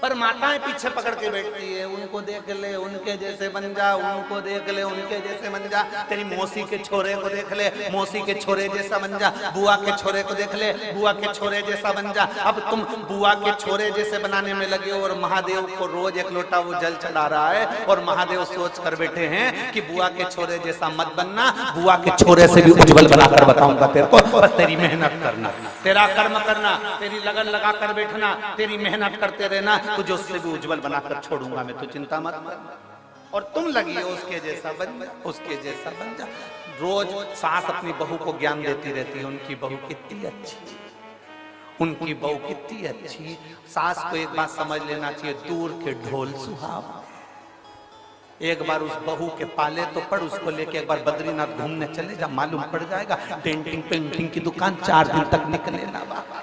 पर माताएं पीछे पकड़ के बैठती है, उनको देख ले उनके जैसे बन जा, उनको देख ले उनके जैसे बन जा, तेरी मौसी के छोरे को देख ले मौसी के छोरे जैसा बन जा, बुआ के छोरे को देख ले बुआ के छोरे जैसा बन जा। अब तुम बुआ के छोरे जैसे बनाने में लगे हो और महादेव को रोज 1 लोटा वो जल चढ़ा रहा है, और महादेव सोच कर बैठे हैं कि बुआ के छोरे जैसा मत बनना, बुआ के छोरे से भी उज्जवल बनाकर बताऊंगा तेरे को, बस तेरी मेहनत करना, तेरा कर्म करना, तेरी लगन लगा कर बैठना, तेरी मेहनत करते रहना, तुझे उससे भी उज्जवल बनाकर छोड़ूंगा मैं, तो चिंता मत कर। और तुम लगी हो उसके जैसा बन जा, उसके जैसा बन जा। रोज सास अपनी बहू को ज्ञान देती रहती है, उनकी बहू कितनी अच्छी, उनकी बहू कितनी अच्छी। सास को एक बात समझ लेना चाहिए, दूर के ढोल सुहावने। एक बार उस बहू के पाले तो पड़, उसको लेके एक बार बद्रीनाथ घूमने चले जा, मालूम पड़ जाएगा। पेंटिंग पेंटिंग की दुकान 4 दिन तक निकले ना बाबा।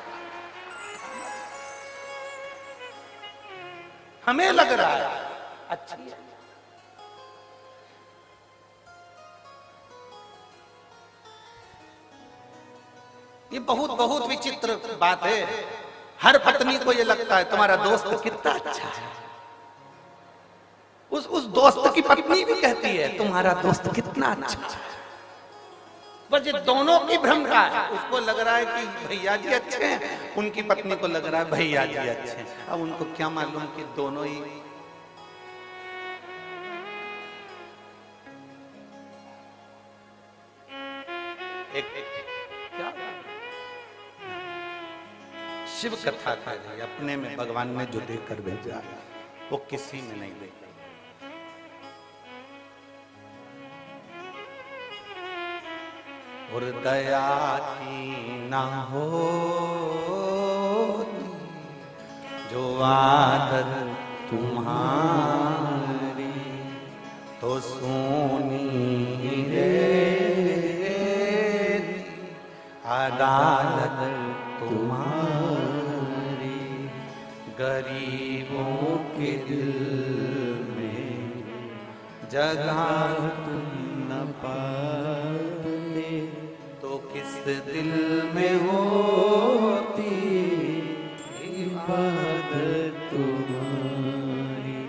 हमें लग रहा है अच्छी है, ये बहुत बहुत विचित्र बात है। हर पत्नी को ये लगता है तुम्हारा दोस्त कितना अच्छा है, उस दोस्त की पत्नी भी कहती है तुम्हारा दोस्त कितना अच्छा है। बस ये दोनों की भ्रम का है। उसको लग रहा है कि भैया जी अच्छे हैं, उनकी पत्नी को लग रहा है भैया जी अच्छे हैं। अब उनको क्या मालूम कि दोनों ही क्या शिव कथा कह रही, अपने में भगवान ने जो देकर भेजा वो किसी में नहीं देखा। और दया की ना हो जो आदत तुम्हारी तो सोनी रे अदालत तुम्हारी गरीबों के दिल में जगह तुम न पाते तो किस दिल में होती इबादत तुम्हारी,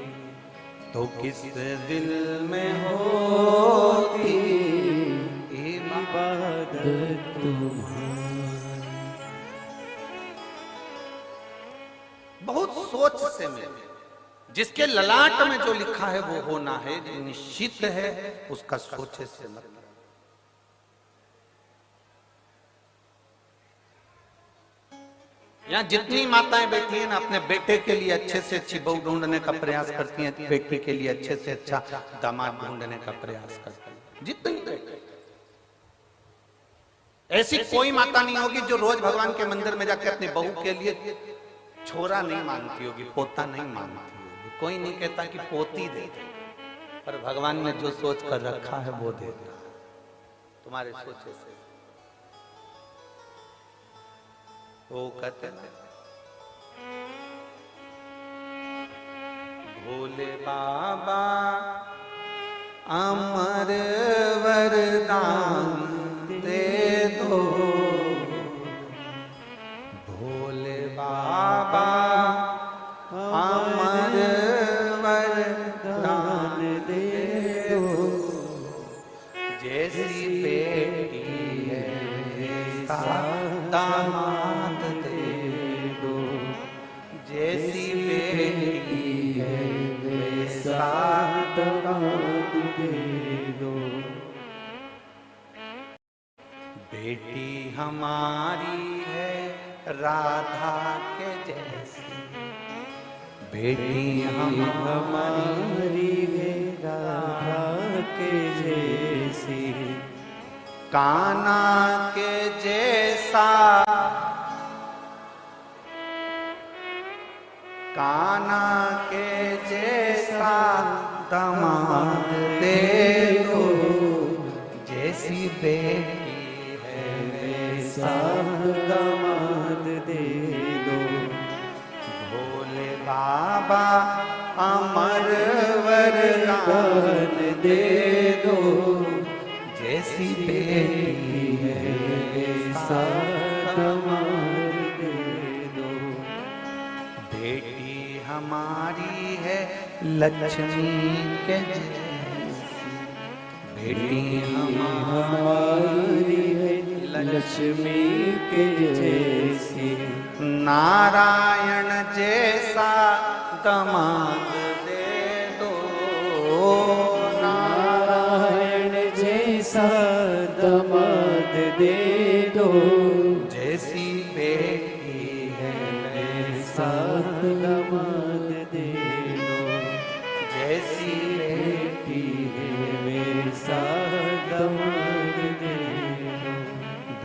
तो किस दिल में होती इबादत तुम्हारी। बहुत सोच से मिले। जिसके ललाट में जो लिखा है वो होना है, जो निश्चित है उसका सोचे से मतलब। यहाँ जितनी माताएं बैठी हैं ना, अपने बेटे के लिए अच्छे से अच्छी बहू ढूंढने का प्रयास करती हैं, बेटी के लिए अच्छे से अच्छा दामाद ढूंढने का प्रयास करती हैं। जितनी बैठे, ऐसी कोई माता नहीं होगी जो रोज भगवान के मंदिर में जाके अपनी बहू के लिए छोरा नहीं मांगती होगी, पोता नहीं मांगती होगी। कोई नहीं कहता कि पोती दे दे, पर भगवान ने जो सोच कर रखा है वो देता है तुम्हारे सोचे से। वो कहते हैं भोले बाबा अमर वरदान दे दो, भोले बाबा अमर वरदान दे दो, जैसी बेटी है दामाद दे दो, जैसी बेटी है वैसा दामाद दे दो। बेटी हमारी है राधा के जैसी, बेटी हमारी है राधा के जैसी, कान्हा के जैसा, कान्हा के जैसा दामाद दे दो, जैसी बेटी है वैसा दामाद दे दो। भोले बाबा अमर वरदान दे दो, जैसी बेटी है वैसा दामाद दे दो। बेटी हमारी है लक्ष्मी के जैसी, बेटी हमारी है लक्ष्मी के जैसी, नारायण जैसा दामाद दे दो, नारायण जैसा दामाद दे दो, जैसी बेटी है वैसा दामाद दे दो, जैसी बेटी है वैसा दामाद दे दो।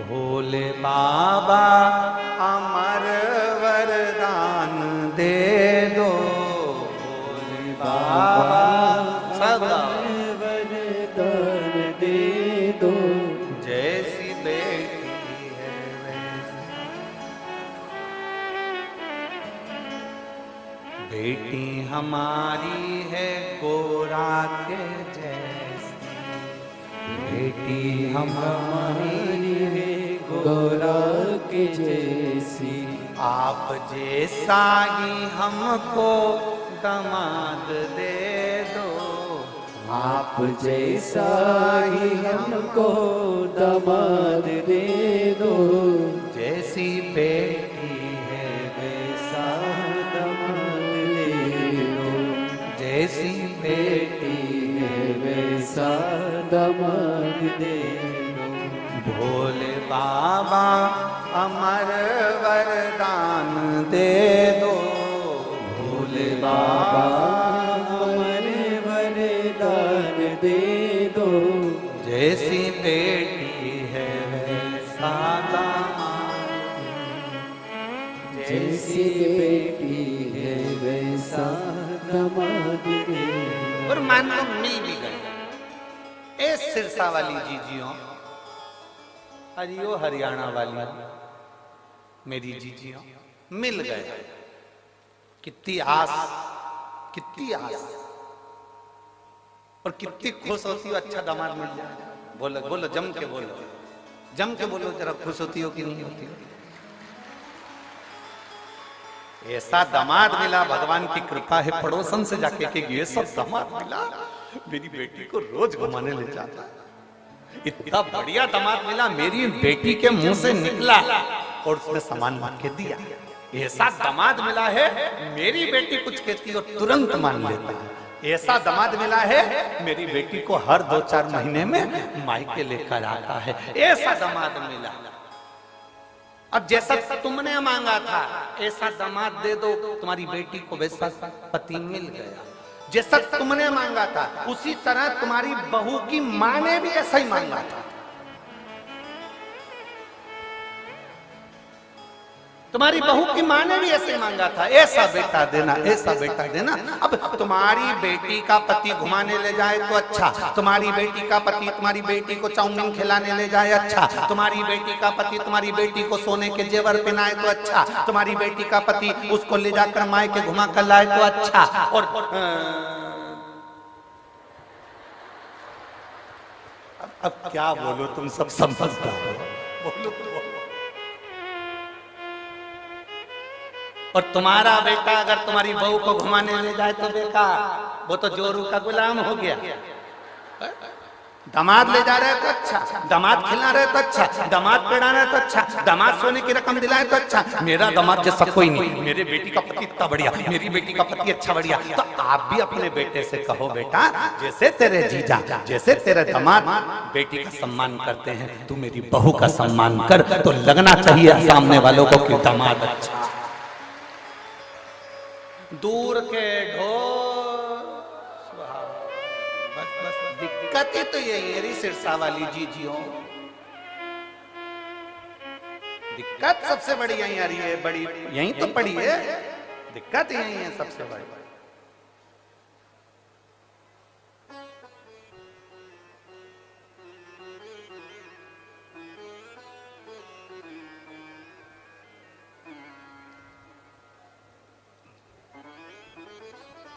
भोले बाबा अमर वरदान दे दो, भोले बाबा सदा वरदान दे दो, जैसी बेटी है वैसी। बेटी हमारी है गोरा के जैसी, बेटी हमारी है गोरा के जैसी, आप जैसा ही हमको दामाद दे दो, आप जैसा ही हमको दामाद दे दो, जैसी बेटी है वैसा दामाद दे दो, जैसी बेटी है वैसा दामाद दे दो। भोले बाबा अमर वरदान दे दो, भोले बाबा अमर वरदान दे दो, जैसी बेटी है वैसा दामाद, जैसी बेटी है वैसा दामाद दे। और मान लो मिल भी गए, ए सिरसा वाली जीजियों, हरियो हरियाणा वाली मेरी जीजियों, मिल गए, कितनी आस, कितनी आस, और कितनी खुश होती हो अच्छा दामाद मिल जाए। बोलो बोलो, जम के बोलो, जम के बोलो, जरा खुश होती हो कि नहीं होती हो? ऐसा दामाद मिला, भगवान की कृपा है, पड़ोसन से जाके कि ये सब दामाद मिला, मेरी बेटी को रोज घुमाने ले जाता है। इतना बढ़िया दामाद मिला, मेरी बेटी के मुंह से निकला और उसने सामान मांग के दिया। ऐसा दामाद मिला है, मेरी बेटी कुछ कहती और तुरंत मान लेता है। ऐसा दामाद मिला है, मेरी बेटी को हर 2-4 महीने में मायके लेकर आता है। ऐसा दामाद मिला। अब जैसा तुमने मांगा था ऐसा दामाद दे दो, तुम्हारी बेटी को वैसा पति मिल गया। जैसा तुमने मांगा था उसी तरह तुम्हारी बहू की मां ने भी ऐसा ही मांगा था। तुम्हारी बहू की मां ने भी ऐसे मांगा था, ऐसा बेटा देना, ऐसा बेटा देना। अब तुम्हारी बेटी का पति घुमाने ले जाए तो अच्छा, तुम्हारी बेटी का पति तुम्हारी बेटी को चाउमीन खिलाने ले जाए अच्छा, तुम्हारी बेटी का पति तुम्हारी बेटी को सोने के जेवर पहनाए तो अच्छा, तुम्हारी बेटी का पति उसको ले जाकर मायके घुमा कर लाए तो अच्छा। और अब क्या बोलो, तुम सब समझदार हो, बोलो। और तुम्हारा बेटा अगर तुम्हारी बहू को घुमाने ले जाए तो बेकार, वो तो जोरू का गुलाम हो गया। दामाद ले जा रहे तो अच्छा, दामाद खिला रहे तो अच्छा, दामाद पहना रहे तो अच्छा, दामाद सोने की रकम दिलाए तो अच्छा। मेरा दामाद जैसा कोई नहीं, मेरे बेटी का पति इतना बढ़िया, मेरी बेटी का पति अच्छा बढ़िया। तो आप भी अपने बेटे से कहो, बेटा जैसे तेरे जीजा, जैसे तेरे दामाद बेटी का सम्मान करते हैं, तू मेरी बहू का सम्मान कर। तो लगना चाहिए सामने वालों को कि दामाद अच्छा। दूर के ढोल, बस बस दिक्कत ही तो यही है सिरसा वाली जीजियों, दिक्कत सबसे बड़ी यही आ रही है, बड़ी यही तो पड़ी है, दिक्कत यही है सबसे बड़ी।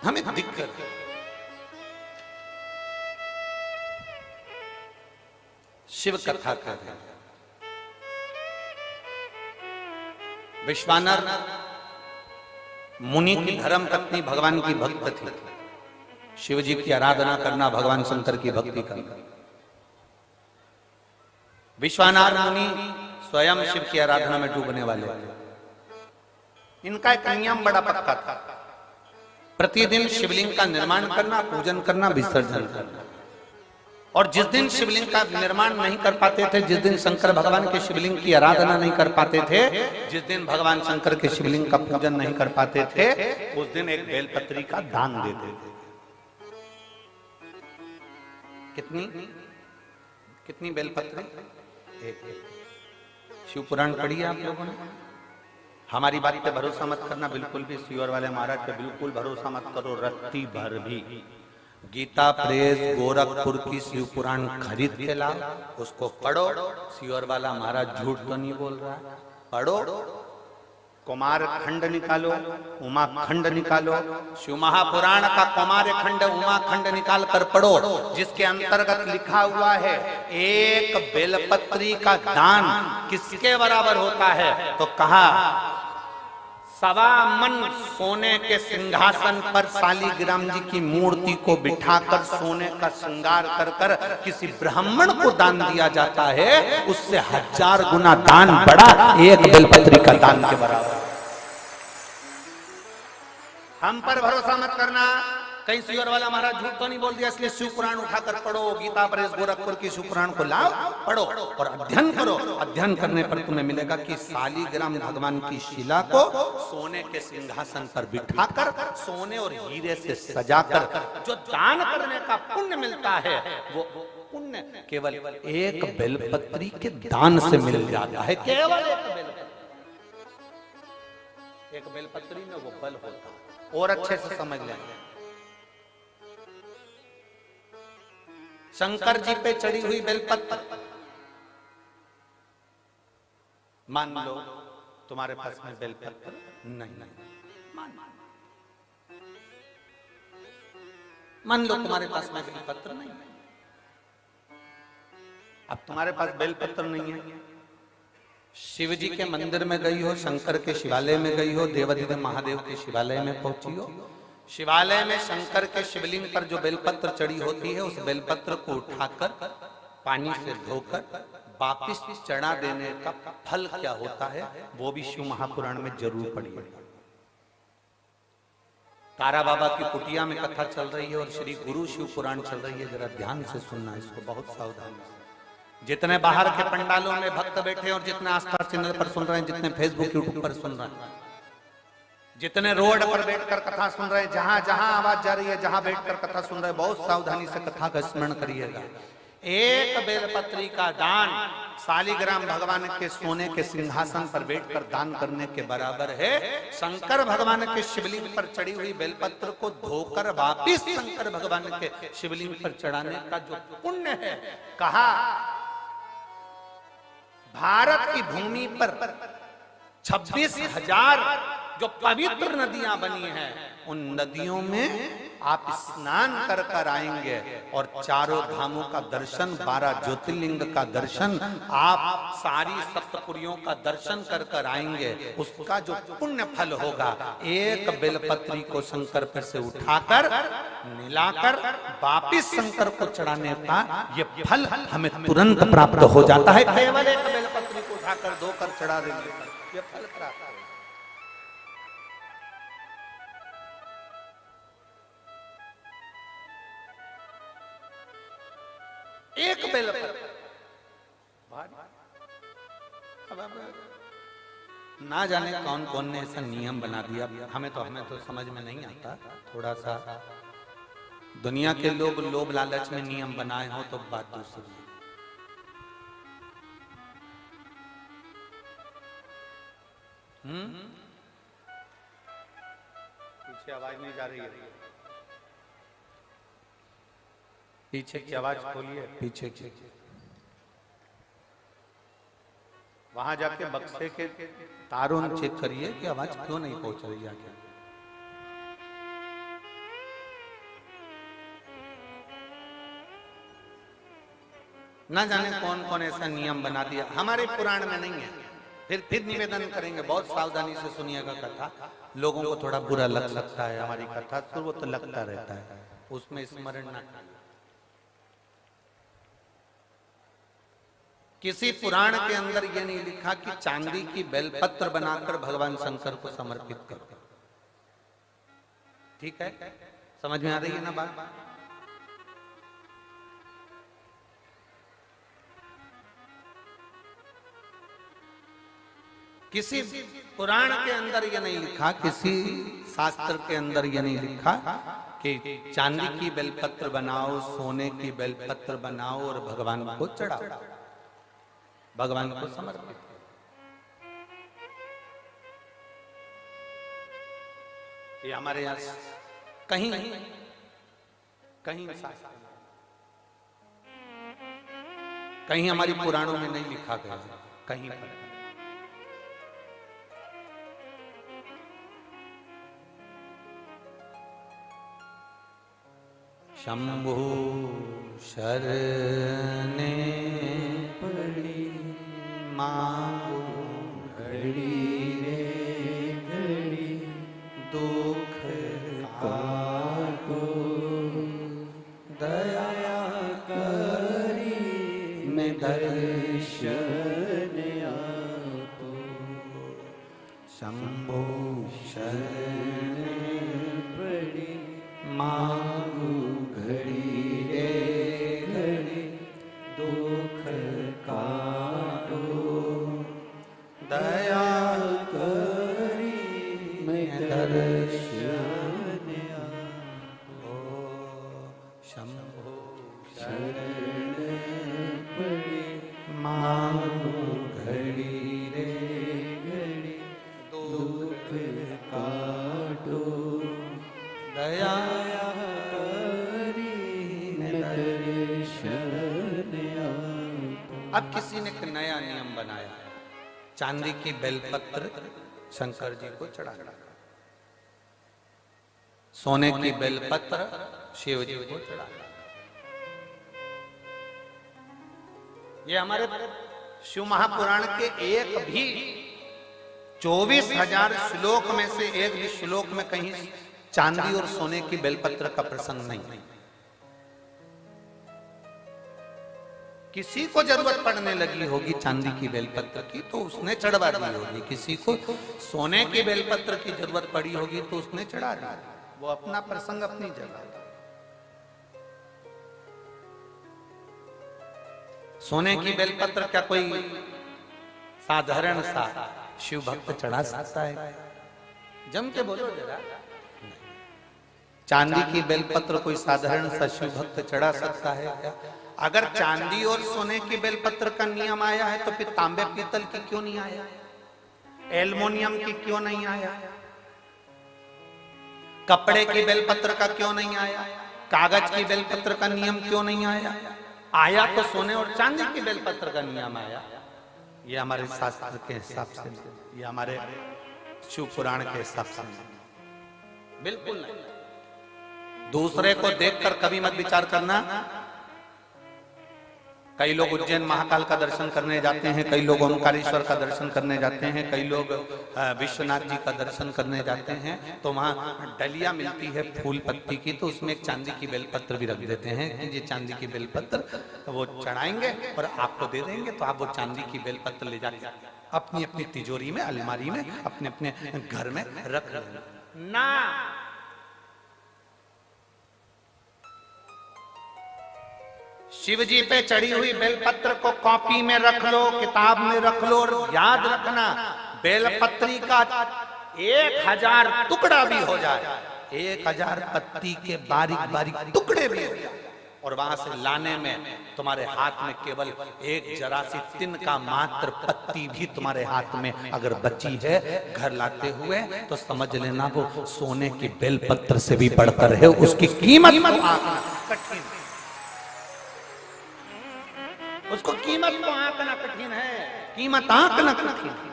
हमें दिक्कत है। शिव कथा कर रहे हैं। विश्वानर मुनि की धर्म पत्नी भगवान की भक्त थी। शिव जी की आराधना करना, भगवान शंकर की भक्ति करना। विश्वानर मुनि स्वयं शिव की आराधना में डूबने वाले। इनका एक नियम बड़ा पक्का था, प्रतिदिन शिवलिंग का निर्माण करना, पूजन करना, विसर्जन करना। और जिस दिन शिवलिंग का निर्माण नहीं कर पाते थे, जिस दिन शंकर भगवान के शिवलिंग की आराधना नहीं कर पाते थे, जिस दिन भगवान शंकर के शिवलिंग का पूजन नहीं कर पाते थे, उस दिन एक बेलपत्री का दान देते थे। कितनी कितनी बेलपत्री? एक। शिव पुराण पढ़ी है आप लोगों ने? हमारी बात पे भरोसा मत करना, बिल्कुल भी। सीवर वाले महाराज पे बिल्कुल भरोसा मत करो, रत्ती भर भी। गीता प्रेस गोरखपुर की शिव पुराण खरीद के लाओ, उसको पढ़ो। सीवर वाला महाराज झूठ तो नहीं बोल रहा है, पढ़ो। कुमार खंड निकालो, उमा खंड निकालो, शिव महापुराण का कुमार खंड, उमा खंड निकाल कर पढ़ो, जिसके अंतर्गत लिखा हुआ है एक बेलपत्री का दान किसके बराबर होता है। तो कहा 1.25 मन सोने के सिंहासन पर शालिग्राम जी की मूर्ति को बिठाकर सोने का श्रृंगार कर कर किसी ब्राह्मण को दान दिया जाता है, उससे 1000 गुना दान बड़ा एक बेलपत्री का दान के बराबर। हम पर भरोसा मत करना, कहीं सुअर वाला महाराज झूठ तो नहीं बोल दिया, इसलिए शिव पुराण उठाकर पढ़ो, गीता प्रेस गोरखपुर की शिव पुराण को लाओ, पढ़ो और अध्ययन करो। अध्ययन करने पर तुम्हें मिलेगा कि शालिग्राम भगवान की शिला को सोने के सिंहासन पर बिठाकर, सोने और हीरे से सजाकर जो दान करने का पुण्य मिलता है, वो पुण्य केवल एक बेलपत्री के दान से मिल जाता है। केवल एक बेलपत्री में वो बल होता है। और अच्छे से समझ लें, शंकर जी पे चढ़ी हुई बेलपत्र, मान लो तुम्हारे पास में बेलपत्र नहीं, मान लो तुम्हारे पास में बेलपत्र नहीं, अब तुम्हारे पास बेलपत्र नहीं है, शिव जी के मंदिर में गई हो, शंकर के शिवालय में गई हो, देवाधिदेव महादेव के शिवालय में पहुंची हो, शिवालय में शंकर के शिवलिंग पर जो बेलपत्र चढ़ी होती है, उस बेलपत्र को उठाकर पानी से धोकर वापिस चढ़ा देने का फल क्या होता है, वो भी शिव महापुराण में जरूर पढ़िए। तारा बाबा की कुटिया में कथा चल रही है और श्री गुरु शिव पुराण चल रही है, जरा ध्यान से सुनना इसको, बहुत सावधानी से। जितने बाहर के पंडालों में भक्त बैठे और जितने आस्था चैनल पर सुन रहे हैं, जितने फेसबुक यूट्यूब पर सुन रहे हैं, जितने रोड पर बैठकर कथा सुन रहे हैं, जहां जहां आवाज जा रही है, जहां बैठकर कथा सुन रहे हैं, बहुत सावधानी से कथा का स्मरण करिएगा। एक बेलपत्री का दान शालिग्राम भगवान के सोने के सिंहासन पर बैठकर दान करने के बराबर है। शंकर भगवान के शिवलिंग पर चढ़ी हुई बेलपत्र को धोकर वापिस शंकर भगवान के शिवलिंग पर चढ़ाने का जो पुण्य है, कहा भारत की भूमि पर 26,000 जो पवित्र नदियां बनी हैं, उन नदियों में आप स्नान कर कर आएंगे और चारों धामों का दर्शन, 12 ज्योतिर्लिंग का दर्शन, आप सारी सप्तपुरियों का दर्शन कर कर आएंगे। उसका जो पुण्य फल होगा, एक बेलपत्री को शंकर पर से उठाकर मिलाकर वापिस शंकर को चढ़ाने का ये फल हमें तुरंत प्राप्त हो जाता है। केवल एक बेलपत्री को उठाकर धोकर चढ़ा देंगे, ये फल प्राप्त है। एक बेलपत्र ना जाने कौन कौन ने ऐसा नियम बना दिया, हमें तो समझ में नहीं आता। थोड़ा सा दुनिया के लोग लोभ लालच में नियम बनाए हो तो बात दूसरी। पीछे आवाज नहीं जा रही है, पीछे की आवाज खोलिए, पीछे की। वहां जाके बक्से के तारों चेक करिए कि आवाज क्यों नहीं पहुंच रही है। ना जाने कौन कौन ऐसा नियम बना दिया, हमारे पुराण में नहीं है। फिर निवेदन करेंगे, बहुत सावधानी से सुनिएगा कथा। लोगों को थोड़ा बुरा लग सकता है हमारी कथा, तो वो तो लगता रहता है, उसमें स्मरण ना। किसी पुराण के अंदर यह नहीं लिखा कि चांदी की बेलपत्र बनाकर भगवान शंकर को समर्पित करो। ठीक है, समझ में आ रही है ना बात? किसी पुराण के अंदर यह नहीं लिखा, किसी शास्त्र के अंदर यह नहीं लिखा कि चांदी की बेलपत्र बनाओ, सोने की बेलपत्र बनाओ और भगवान को चढ़ाओ, भगवान को समर्पित करो। ये हमारे यहाँ कहीं कहीं हमारी पुराणों में नहीं लिखा गया, कहीं पर। शंभु शरणे पड़ी मांगो घड़ी रे घड़ी, दुख काटो दया करी मैं दर्शन आपो। शंभु शरणे पड़ी मांगू घड़ी रे घड़ी दुख काटो, दया करी मैं दर्शन आपो, शंभो शरण पड़े मांगू घड़ी रे घड़ी दुख काटो, दया करी मैं दर्शन आपो। अब किसी ने एक नया नियम बनाया, चांदी की बेलपत्र शंकर जी को चढ़ाना, सोने की बेलपत्र शिव जी को चढ़ाना। ये हमारे शिव महापुराण के एक भी 24,000 श्लोक में से एक भी श्लोक में कहीं चांदी और सोने की बेलपत्र का प्रसंग नहीं है। किसी को जरूरत पड़ने लगी होगी चांदी की बेलपत्र की तो उसने चढ़वा दी होगी, किसी को सोने की बेलपत्र की जरूरत पड़ी होगी तो उसने चढ़ा दी। वो अपना प्रसंग अपनी जगह। सोने की बेलपत्र क्या कोई साधारण सा शिव भक्त चढ़ा सकता है? जम के बोलो जरा। चांदी की बेलपत्र कोई साधारण सा शिव भक्त चढ़ा सकता है क्या? अगर चांदी और सोने की बेलपत्र का नियम आया है तो फिर तांबे पीतल की क्यों नहीं आया? एल्युमिनियम की क्यों नहीं आया? कपड़े की बेलपत्र का क्यों नहीं आया? कागज की बेलपत्र का नियम क्यों नहीं आया? आया तो सोने और चांदी की बेलपत्र का नियम आया। ये हमारे शास्त्र के हिसाब से, ये हमारे शिव पुराण के हिसाब से बिल्कुल नहीं। दूसरे को देखकर कभी मत विचार करना। कई लोग उज्जैन महाकाल का दर्शन करने जाते हैं, कई लोग ओंकारेश्वर का दर्शन करने जाते हैं, कई लोग विश्वनाथ जी का दर्शन करने जाते हैं, तो वहां डलिया मिलती है फूल पत्ती की, तो उसमें एक चांदी की बेलपत्र भी रख देते हैं कि ये चांदी की बेलपत्र वो चढ़ाएंगे और आपको दे देंगे, तो आप वो चांदी की बेलपत्र ले जाके अपनी अपनी तिजोरी में, अलमारी में, अपने अपने घर में रख लेना ना। शिव जी पे चढ़ी हुई बेलपत्र को कॉपी में रख लो, किताब में रख लो, और याद रखना बेलपत्री का 1000 टुकड़ा भी हो जाए, 1000 पत्ती के बारीक बारीक टुकड़े भी हो जाए, और वहां से लाने में तुम्हारे हाथ में केवल एक जरा सी तिन का मात्र पत्ती भी तुम्हारे हाथ में अगर बची है घर लाते हुए, तो समझ लेना वो सोने की बेलपत्र से भी बढ़कर है। उसकी कीमत कठिन, उसको कीमत को आंकना कठिन है, कीमत आंकना कठिन है।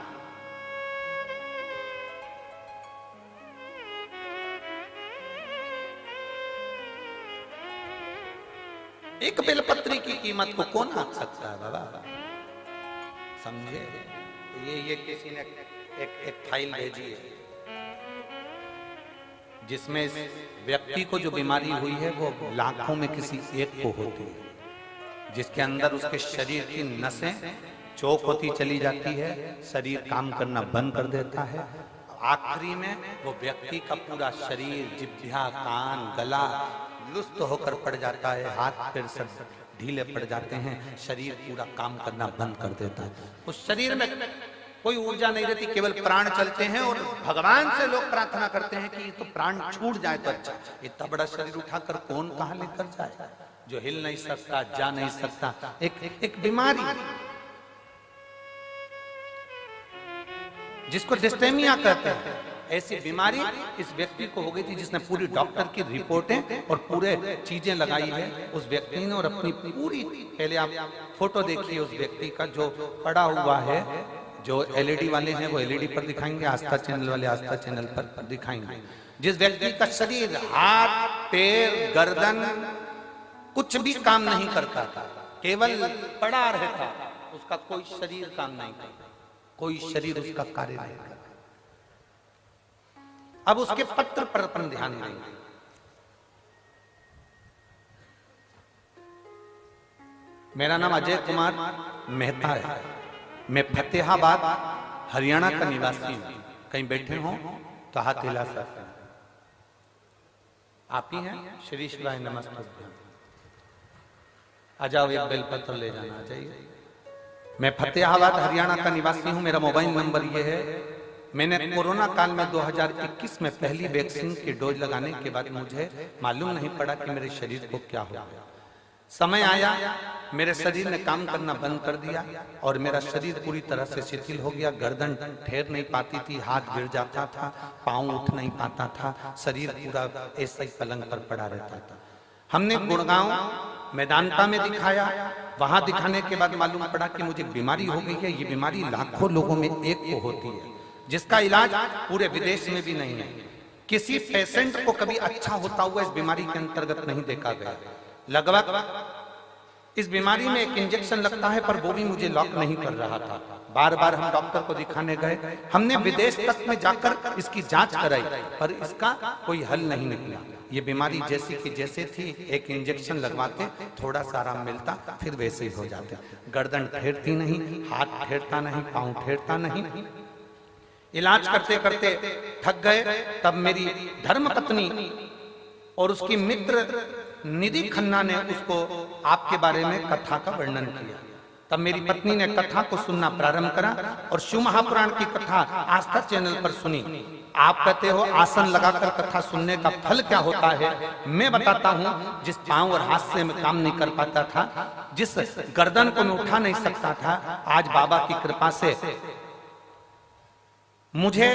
एक बेलपत्री की कीमत को कौन आंक सकता है बाबा? समझे? ये किसी ने एक फाइल भेजी है जिसमें इस व्यक्ति को जो बीमारी हुई है वो लाखों में किसी एक को होती है, जिसके अंदर उसके शरीर की नसें चौक होती चली जाती है, शरीर काम करना बंद कर देता है, आखिरी में वो व्यक्ति का पूरा शरीर, जिह्वा, कान, गला लुप्त होकर पड़ जाता है, हाथ पैर सब ढीले पड़ जाते हैं, शरीर पूरा काम करना बंद कर देता है। उस शरीर में कोई ऊर्जा नहीं रहती, केवल प्राण चलते हैं, और भगवान से लोग प्रार्थना करते हैं कि तो प्राण छूट जाए तो अच्छा। इतना बड़ा शरीर उठाकर कौन कहां लेकर जाए? जो हिल नहीं सकता, जा नहीं सकता, एक बीमारी जिसको डिस्टेमिया कहते हैं, ऐसी बीमारी इस व्यक्ति को हो गई थी, जिसने पूरी डॉक्टर की रिपोर्टें और पूरे चीजें लगाई है उस व्यक्ति ने, और अपनी पूरी, पहले आप फोटो देखिए उस व्यक्ति का जो पड़ा हुआ है, जो एलईडी वाले हैं वो एलईडी पर दिखाएंगे, आस्था चैनल वाले आस्था चैनल पर दिखाएंगे। जिस व्यक्ति का शरीर, हाथ, पैर, गर्दन कुछ भी काम नहीं करता था, केवल पड़ा रहता, उसका कोई शरीर काम नहीं करता, कोई शरीर उसका कार्य नहीं करता। अब उसके पत्र पर अपन ध्यान देंगे। मेरा नाम अजय कुमार मेहता है, मैं फतेहाबाद हरियाणा का निवासी हूं। कहीं बैठे हो तो हाथ हिला सकते हैं। आप ही हैं? श्री शिवाय नमस्ते। आ जाओ, एक बेलपत्र ले जाना चाहिए। मैं फतेहाबाद हरियाणा का निवासी हूं। मेरा मोबाइल नंबर ये है। मैंने कोरोना काल में 2021 में पहली वैक्सीन की डोज लगाने के बाद मुझे मालूम नहीं पड़ा कि मेरे शरीर को क्या हो गया। समय आया, मेरे शरीर ने काम करना बंद कर दिया और मेरा शरीर पूरी तरह से शिथिल हो गया। गर्दन ठहर नहीं पाती थी, हाथ गिर जाता था, पांव उठ नहीं पाता था, शरीर पूरा ऐसा ही पलंग पर पड़ा रहता था। हमने गुड़गांव मेदांता में दिखाया। वहां दिखाने के बाद मालूम पड़ा कि मुझे बीमारी हो गई है। ये बीमारी लाखों लोगों में एक को होती है, जिसका इलाज पूरे विदेश में भी नहीं है। किसी पेशेंट को कभी अच्छा होता हुआ इस बीमारी के अंतर्गत नहीं देखा गया। लगभग इस बीमारी में एक इंजेक्शन लगता है, पर वो भी मुझे लॉक नहीं कर रहा था। बार बार हम डॉक्टर को दिखाने गए, हमने विदेश तक में जाकर इसकी जांच कराई, पर इसका कोई हल नहीं निकला। ये बीमारी जैसी की जैसे थी, एक इंजेक्शन लगवाते थोड़ा सा आराम मिलता, फिर वैसे ही हो जाते। गर्दन ठेरती नहीं, हाथ ठेरता नहीं, पांव ठेरता नहीं। इलाज करते करते थक गए। तब मेरी धर्मपत्नी और उसकी मित्र निधि खन्ना ने उसको आपके बारे में कथा का वर्णन किया। तब मेरी पत्नी ने कथा को सुनना प्रारंभ करा और शिव महापुराण की कथा आस्था चैनल पर सुनी। आप कहते हो आसन लगाकर कथा सुनने का फल क्या होता है। मैं बताता हूँ, जिस पांव और हाथ से मैं काम नहीं कर पाता था, जिस गर्दन को मैं उठा नहीं सकता था, आज बाबा की कृपा से मुझे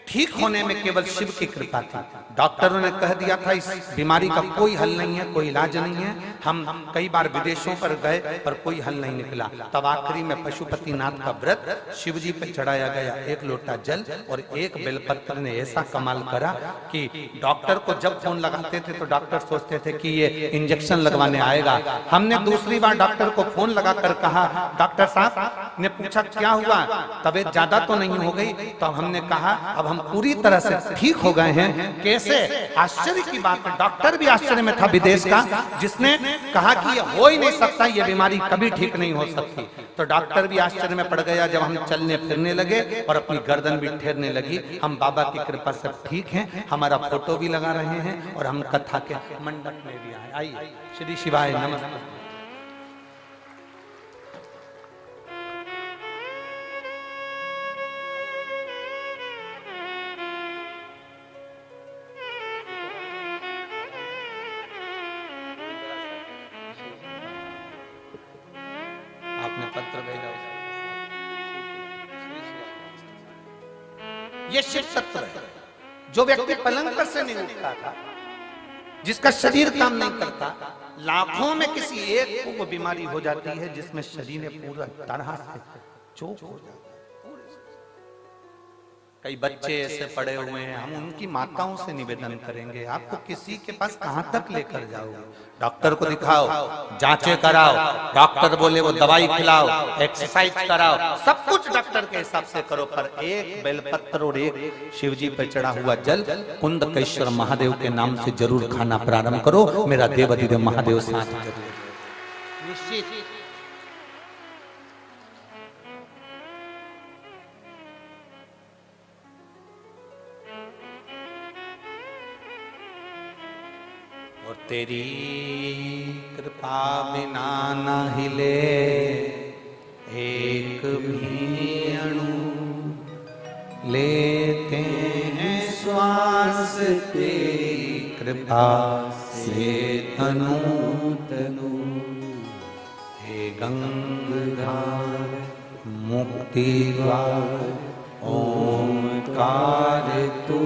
ठीक होने में केवल शिव की कृपा थी। डॉक्टरों ने कह दिया था इस बीमारी का कोई हल नहीं है, कोई इलाज नहीं है। हम कई बार विदेशों पर गए, पर कोई हल नहीं निकला। तब आखिरी में पशुपतिनाथ का व्रत शिव जी पे चढ़ाया गया। एक लोटा जल और एक बेलपत्र ने ऐसा कमाल करा कि डॉक्टर को जब फोन लगाते थे तो डॉक्टर सोचते थे कि ये इंजेक्शन लगवाने आएगा। हमने दूसरी बार डॉक्टर को फोन लगाकर कहा, डॉक्टर साहब ने पूछा क्या हुआ, तबीयत ज्यादा तो नहीं हो गई? तो हमने कहा अब हम पूरी तरह से ठीक हो गए हैं। कैसे? आश्चर्य की बात है, डॉक्टर भी आश्चर्य में था विदेश का, जिसने कहा कि ये हो ही नहीं सकता, ये बीमारी कभी ठीक नहीं हो सकती। तो डॉक्टर भी आश्चर्य में पड़ गया जब हम चलने फिरने लगे और अपनी गर्दन भी ठहरने लगी। हम बाबा की कृपा से ठीक हैं। हमारा फोटो भी लगा रहे हैं और हम कथा के मंडप में भी आए। आइए, श्री शिवाय नमस्ते। आपने पत्र भेजा, ये शिव तत्व है। जो व्यक्ति पलंग पर से नहीं उठता था, जिसका शरीर काम नहीं करता, लाखों में किसी एक को वो बीमारी हो जाती है जिसमें शरीर पूरा तरह से चोक हो जाता है। कई बच्चे ऐसे पड़े हुए हैं, हम उनकी माताओं से निवेदन करेंगे, आपको किसी के पास कहां तक लेकर जाओगे? डॉक्टर को दिखाओ, जांचें कराओ, डॉक्टर बोले वो दवाई खिलाओ, एक्सरसाइज कराओ, सब कुछ डॉक्टर के हिसाब से करो, पर एक बेलपत्र और एक शिवजी पर चढ़ा हुआ जल कुंदकेश्वर महादेव के नाम से जरूर खाना प्रारंभ करो। मेरा देवाधिदेव महादेव साथ जरूर निश्चित। और तेरी कृपा बिना न हिले एक भी अणु, लेते हैं श्वास तेरी कृपा से तनु तनु। हे गंगाधार मुक्ति द्वार ओमकार तू,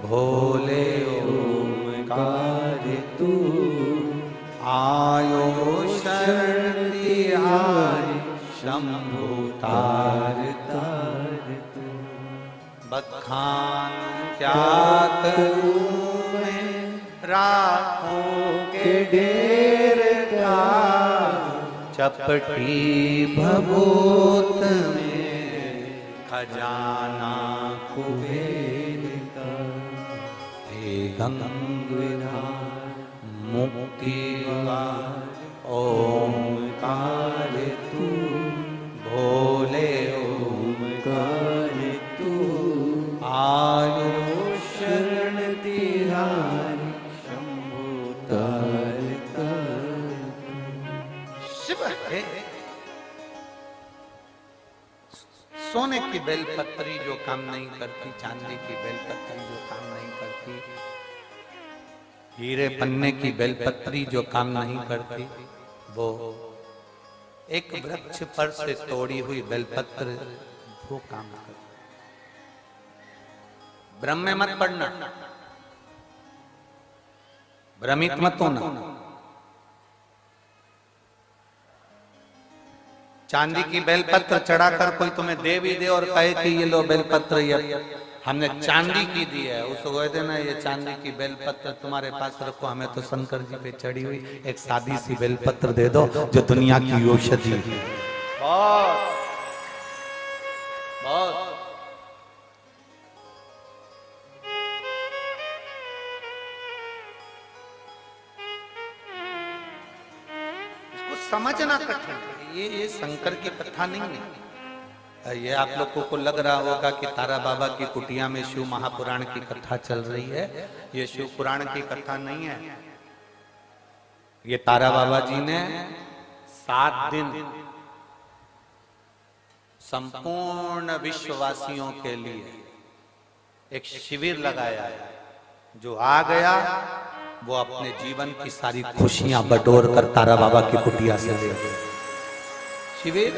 भोले ओमकार तू, आयो शरण तिहारी शंभु तार तार तू। बखान क्या करूं मैं राहों के ढेर का, चपटी भभूत में खजाना कुबेर का। हे गंगाधार मुक्ति द्वार ओमकार तू, भोले ओमकार तू, आयो शरण तिहारी सोने की बेलपत्री जो काम नहीं करती, चांदी की बेलपत्री जो काम नहीं करती, हीरे पन्ने की बेलपत्री जो काम नहीं करती, वो एक वृक्ष पर से तोड़ी हुई बेलपत्र वो काम करती। भ्रम में मत पड़ना, भ्रमित मत होना। चांदी की बेलपत्र चढ़ाकर कोई तुम्हें दे भी दे और कहे कि ये लो बेलपत्र, ये हमने चांदी की दी है, उसको कह देना ये चांदी की बेलपत्र तुम्हारे पास रखो, हमें तो शंकर जी पे चढ़ी हुई एक सादी सी बेलपत्र दे दो जो दुनिया की औषधि है। बहुत बहुत समझना कठिन है। ये शंकर की कथा नहीं है। ये आप लोगों को लग रहा होगा कि तारा बाबा की कुटिया में शिव महापुराण की कथा चल रही है। ये शिव पुराण की कथा नहीं है। ये तारा बाबा जी ने 7 दिन संपूर्ण विश्ववासियों के लिए एक शिविर लगाया है। जो आ गया वो अपने जीवन की सारी खुशियां बटोर कर तारा बाबा की कुटिया से ले गए। शिविर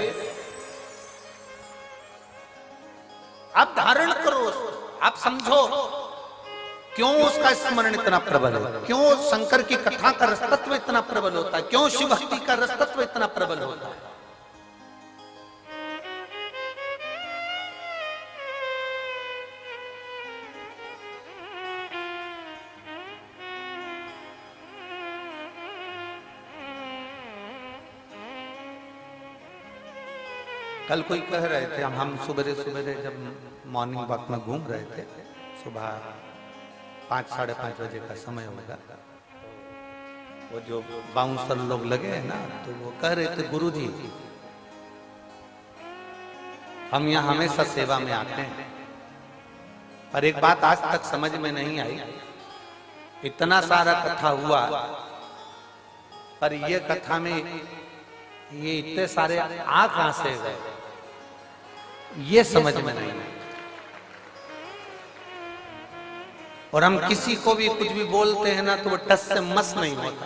आप धारण करो, आप समझो क्यों उसका स्मरण इतना प्रबल है, क्यों शंकर की कथा का रसतत्व इतना प्रबल होता है, क्यों शिव भक्ति का रसतत्व इतना प्रबल होता है। कल कोई कह रहे थे, हम सुबह सुबह जब मॉर्निंग वॉक में घूम रहे थे, सुबह 5 साढ़े 5 बजे का समय होगा, वो जो बाउंसर लोग लगे हैं ना, तो वो कह रहे थे गुरुजी हम यहाँ हमेशा सेवा में आते हैं, पर एक बात आज तक समझ में नहीं आई, इतना सारा कथा हुआ पर ये कथा में ये इतने सारे आ कहां से गए, ये समझ में नहीं। और हम किसी को भी कुछ भी बोलते हैं ना तो वो टस से मस नहीं होता।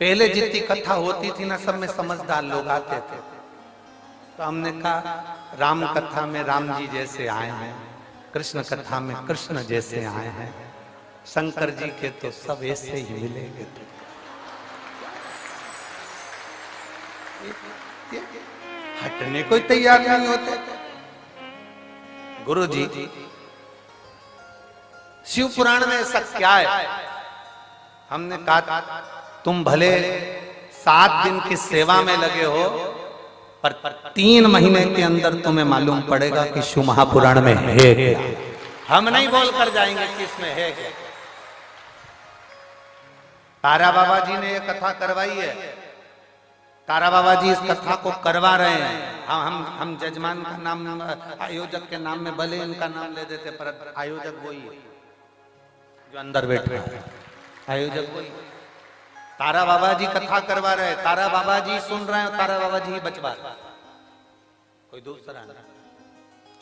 पहले जितनी कथा होती थी ना, सब में समझदार लोग आते थे, तो हमने कहा राम कथा में राम जी जैसे आए हैं, कृष्ण कथा में कृष्ण जैसे आए हैं, शंकर जी के तो सब ऐसे ही मिलेंगे। हटने को तैयार नहीं होते। गुरु जी शिव पुराण में ऐसा क्या है? हमने कहा तुम भले 7 दिन की सेवा में लगे हो, पर 3 महीने के अंदर तुम्हें मालूम पड़ेगा कि शिव महापुराण में है क्या। हम नहीं बोल कर जाएंगे कि इसमें है क्या। तारा बाबा जी ने यह कथा करवाई है, तारा बाबा जी इस कथा को करवा रहे हैं। हम जजमान का नाम, आयोजक के नाम में भले इनका नाम ले देते, पर आयोजक वही है जो अंदर बैठे हैं, आयोजक वही। तारा बाबा जी कथा करवा रहे हैं, तारा बाबा जी सुन रहे हैं, तारा बाबा जी ही बचवा रहे, कोई दूसरा नहीं।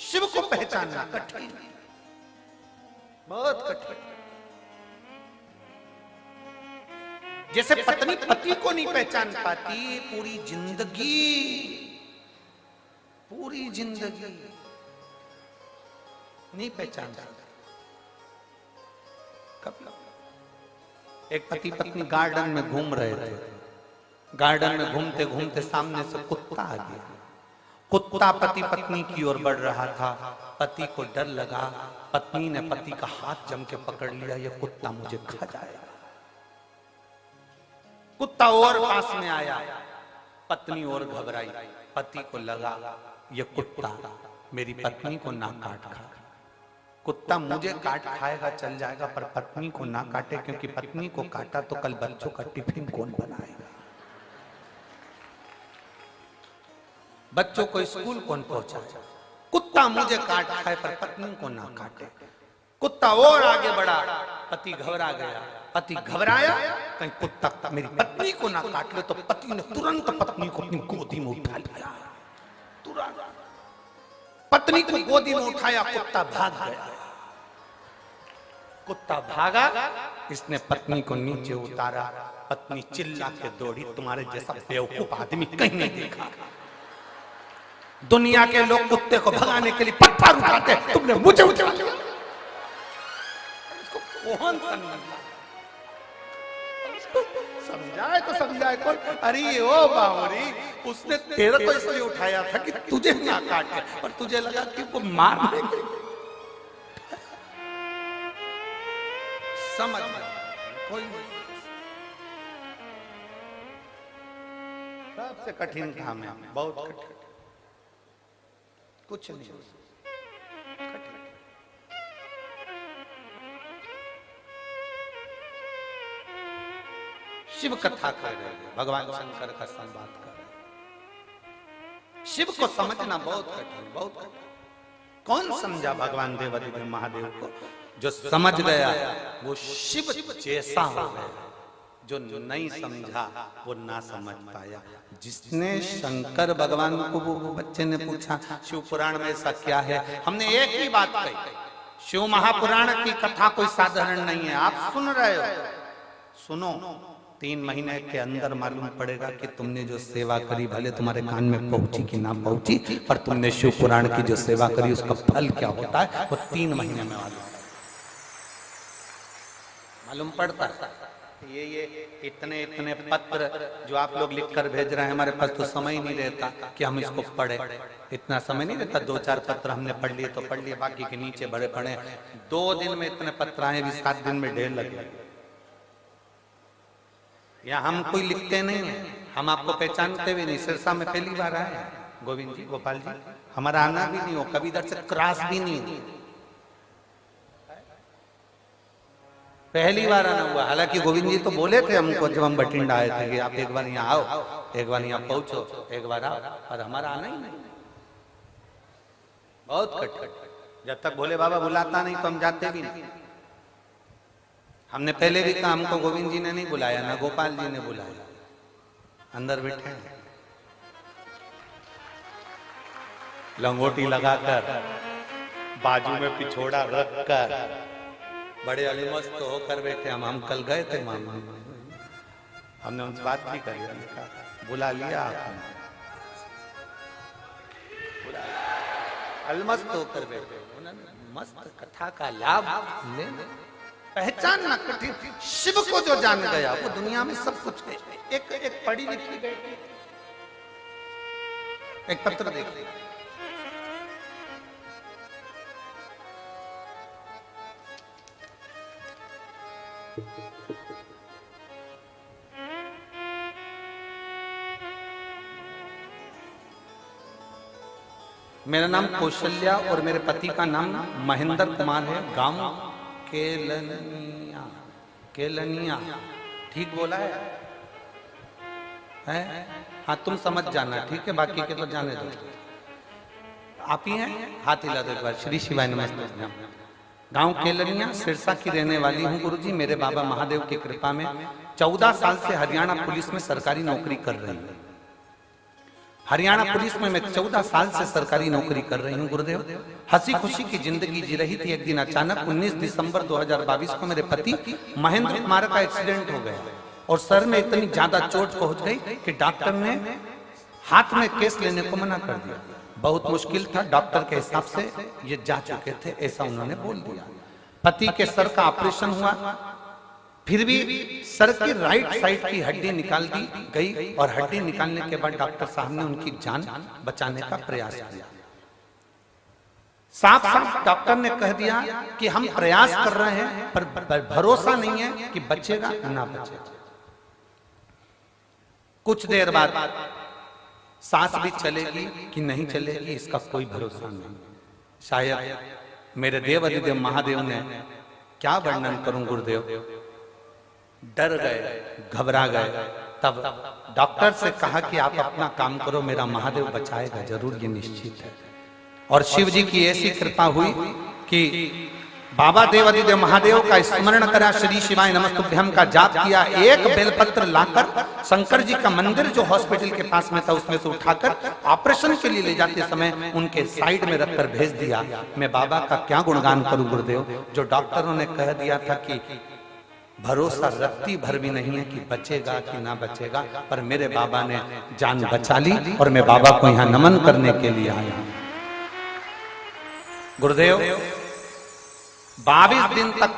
शिव को पहचानना कठिन, बहुत कठिन। जैसे पत्नी पति को नहीं पहचान पाती, पूरी जिंदगी नहीं पहचान पाती। एक पति पत्नी गार्डन में घूम रहे थे, गार्डन में घूमते घूमते सामने से कुत्ता आ गया। कुत्ता पति पत्नी की ओर बढ़ रहा था, पति को डर लगा, पत्नी ने पति का हाथ जम के पकड़ लिया, ये कुत्ता मुझे खा जाएगा। कुत्ता और पास में आया, पत्नी और घबराई, पति को लगा ये कुत्ता मेरी पत्नी को ना काट खा, कुत्ता मुझे काट खाएगा चल जाएगा, पर पत्नी को ना काटे, क्योंकि पत्नी को काटा तो कल बच्चों का टिफिन कौन बनाएगा, बच्चों को स्कूल कौन पहुंचाएगा। कुत्ता मुझे काट खाए पर पत्नी को ना काटे। कुत्ता और आगे बढ़ा, पति घबरा गया, पति घबराया, कहीं कुत्ता मेरी पत्नी को ना काट ले, तो पति ने तुरंत पत्नी को अपनी गोदी में उठा लिया, तुरंत पत्नी को गोदी में उठाया, कुत्ता भाग गया। कुत्ता भागा, इसने पत्नी को नीचे उतारा। पत्नी चिल्ला के दौड़ी, तुम्हारे जैसा बेवकूफ आदमी कहीं नहीं देखा। दुनिया के लोग कुत्ते को भगाने के लिए पत्थर उठाते, तुमने मुझे उठा लिया। इसको कौन समझाए तो समझाए कोई। अरे ओ बावरी, उसने तेरे को इसलिए उठाया था कि तुझे ना काटे, और तुझे लगा कि वो मार देंगे। समझ कोई नहीं। सबसे कठिन काम है, बहुत कठिन। कुछ नहीं कठिन। शिव कथा कर रहे हैं, भगवान शंकर का संवाद कर रहे हैं। शिव को समझना बहुत कठिन, बहुत कठिन। कौन समझा भगवान देवाधिदेव महादेव को? जो समझ गया वो शिव जैसा हो गया, जो नहीं समझा वो ना समझ पाया। जिसने शंकर भगवान को, वो बच्चे ने पूछा शिव पुराण में ऐसा क्या है, हमने एक ही बात कही, शिव महापुराण की कथा कोई साधारण नहीं है। आप सुन रहे हो, सुनो, 3 महीने के अंदर मालूम पड़ेगा कि तुमने जो सेवा करी, भले तुम्हारे कान में पहुंची कि ना पहुंची, पर तुमने शिव पुराण की जो सेवा करी उसका फल क्या होता है वो 3 महीने में मालूम पड़ता है। ये इतने इतने पत्र जो आप लोग लिखकर भेज रहे हैं, हमारे पास तो समय ही नहीं रहता कि हम इसको पढ़े। इतना समय नहीं रहता, 2-4 पत्र हमने पढ़ लिए तो पढ़ लिए, बाकी के नीचे बड़े पढ़े। 2 दिन में इतने पत्र आए, भी 7 दिन में ढेर लगे। या हम कोई लिखते नहीं है, हम आपको पहचानते भी नहीं। सिरसा में पहली बार आए गोविंद जी, गोपाल जी, हमारा आना भी नहीं हो, कभी इधर से क्रॉस भी नहीं हो, पहली बार आना हुआ। हालांकि गोविंद जी तो बोले थे हमको जब हम बठिंडा आए थे कि आप एक बार यहाँ आओ, एक बार यहाँ पहुंचो, एक बार आओ, और हमारा आना ही नहीं। बहुत कठिन। जब तक भोले बाबा बुलाता नहीं तो हम जाते भी नहीं। हमने पहले भी कहा, हमको गोविंद जी ने नहीं बुलाया, ना गोपाल जी ने बुलाया। अंदर बैठे हैं, लंगोटी लगाकर, बाजू में पिछोड़ा रखकर, बड़े अलमस्त होकर बैठे। हम कल गए थे मामा, हमने उनसे बात भी करी, बुला लिया आपने, अलमस्त होकर बैठे। मस्त कथा का लाभ ले, पहचानना कठिन। शिव को जो जान गया वो दुनिया में सब कुछ है। एक पढ़ी लिखी गई, एक पत्र देखिए, मेरा नाम कौशल्या और मेरे पति का नाम महेंद्र कुमार है। गांव केलनिया, ठीक बोला है? हाँ, तुम समझ जाना, ठीक है, बाकी के तो जाने दो। आप ही हैं? हाथ हिला दो एक बार। श्री शिवाय नमस्ते। गांव केलनिया, सिरसा की रहने वाली हूँ गुरुजी। मेरे बाबा महादेव की कृपा में 14 साल से हरियाणा पुलिस में सरकारी नौकरी कर रही हूँ। हरियाणा पुलिस में मैं 14 साल से सरकारी नौकरी कर रही हूँ गुरुदेव। हंसी खुशी की जिंदगी जी रही थी। एक दिन अचानक 19 दिसंबर 2022 को मेरे पति महेंद्र कुमार का एक्सीडेंट हो गया और सर में इतनी ज्यादा चोट पहुंच गई कि डॉक्टर ने हाथ में केस लेने को मना कर दिया। बहुत मुश्किल था, डॉक्टर के हिसाब से ये जा चुके थे, ऐसा उन्होंने बोल दिया। पति के सर का ऑपरेशन हुआ, फिर भी सर की राइट साइड की हड्डी निकाल दी गई और हड्डी निकालने के बाद डॉक्टर साहब ने उनकी जान बचाने का प्रयास किया। साफ साफ डॉक्टर ने कह दिया कि हम प्रयास कर रहे हैं पर भरोसा नहीं है कि बचेगा ना बचेगा। कुछ देर बाद सांस भी चलेगी कि नहीं चलेगी इसका कोई भरोसा नहीं। शायद मेरे देव अधिदेव महादेव ने, क्या वर्णन करूं गुरुदेव, डर गए, घबरा गए। तब डॉक्टर से कहा कि आप अपना काम करो, मेरा महादेव बचाएगा जरूर, ये निश्चित है। और शिव जी की ऐसी कृपा हुई कि बाबा देवादिदेव महादेव का स्मरण करा, श्री शिवाय नमस्तुभ्यम का जाप किया, एक बेलपत्र लाकर शंकर जी का मंदिर जो हॉस्पिटल के पास में था उसमें से उठाकर ऑपरेशन के लिए ले जाते समय उनके साइड में रखकर भेज दिया। मैं बाबा का क्या गुणगान करूं गुरुदेव, जो डॉक्टरों ने कह दिया था कि भरोसा रत्ती भर भी नहीं है कि बचेगा कि ना बचेगा, पर मेरे बाबा ने जान बचा ली और मैं बाबा को यहाँ नमन करने के लिए आया। गुरुदेव 22 दिन तक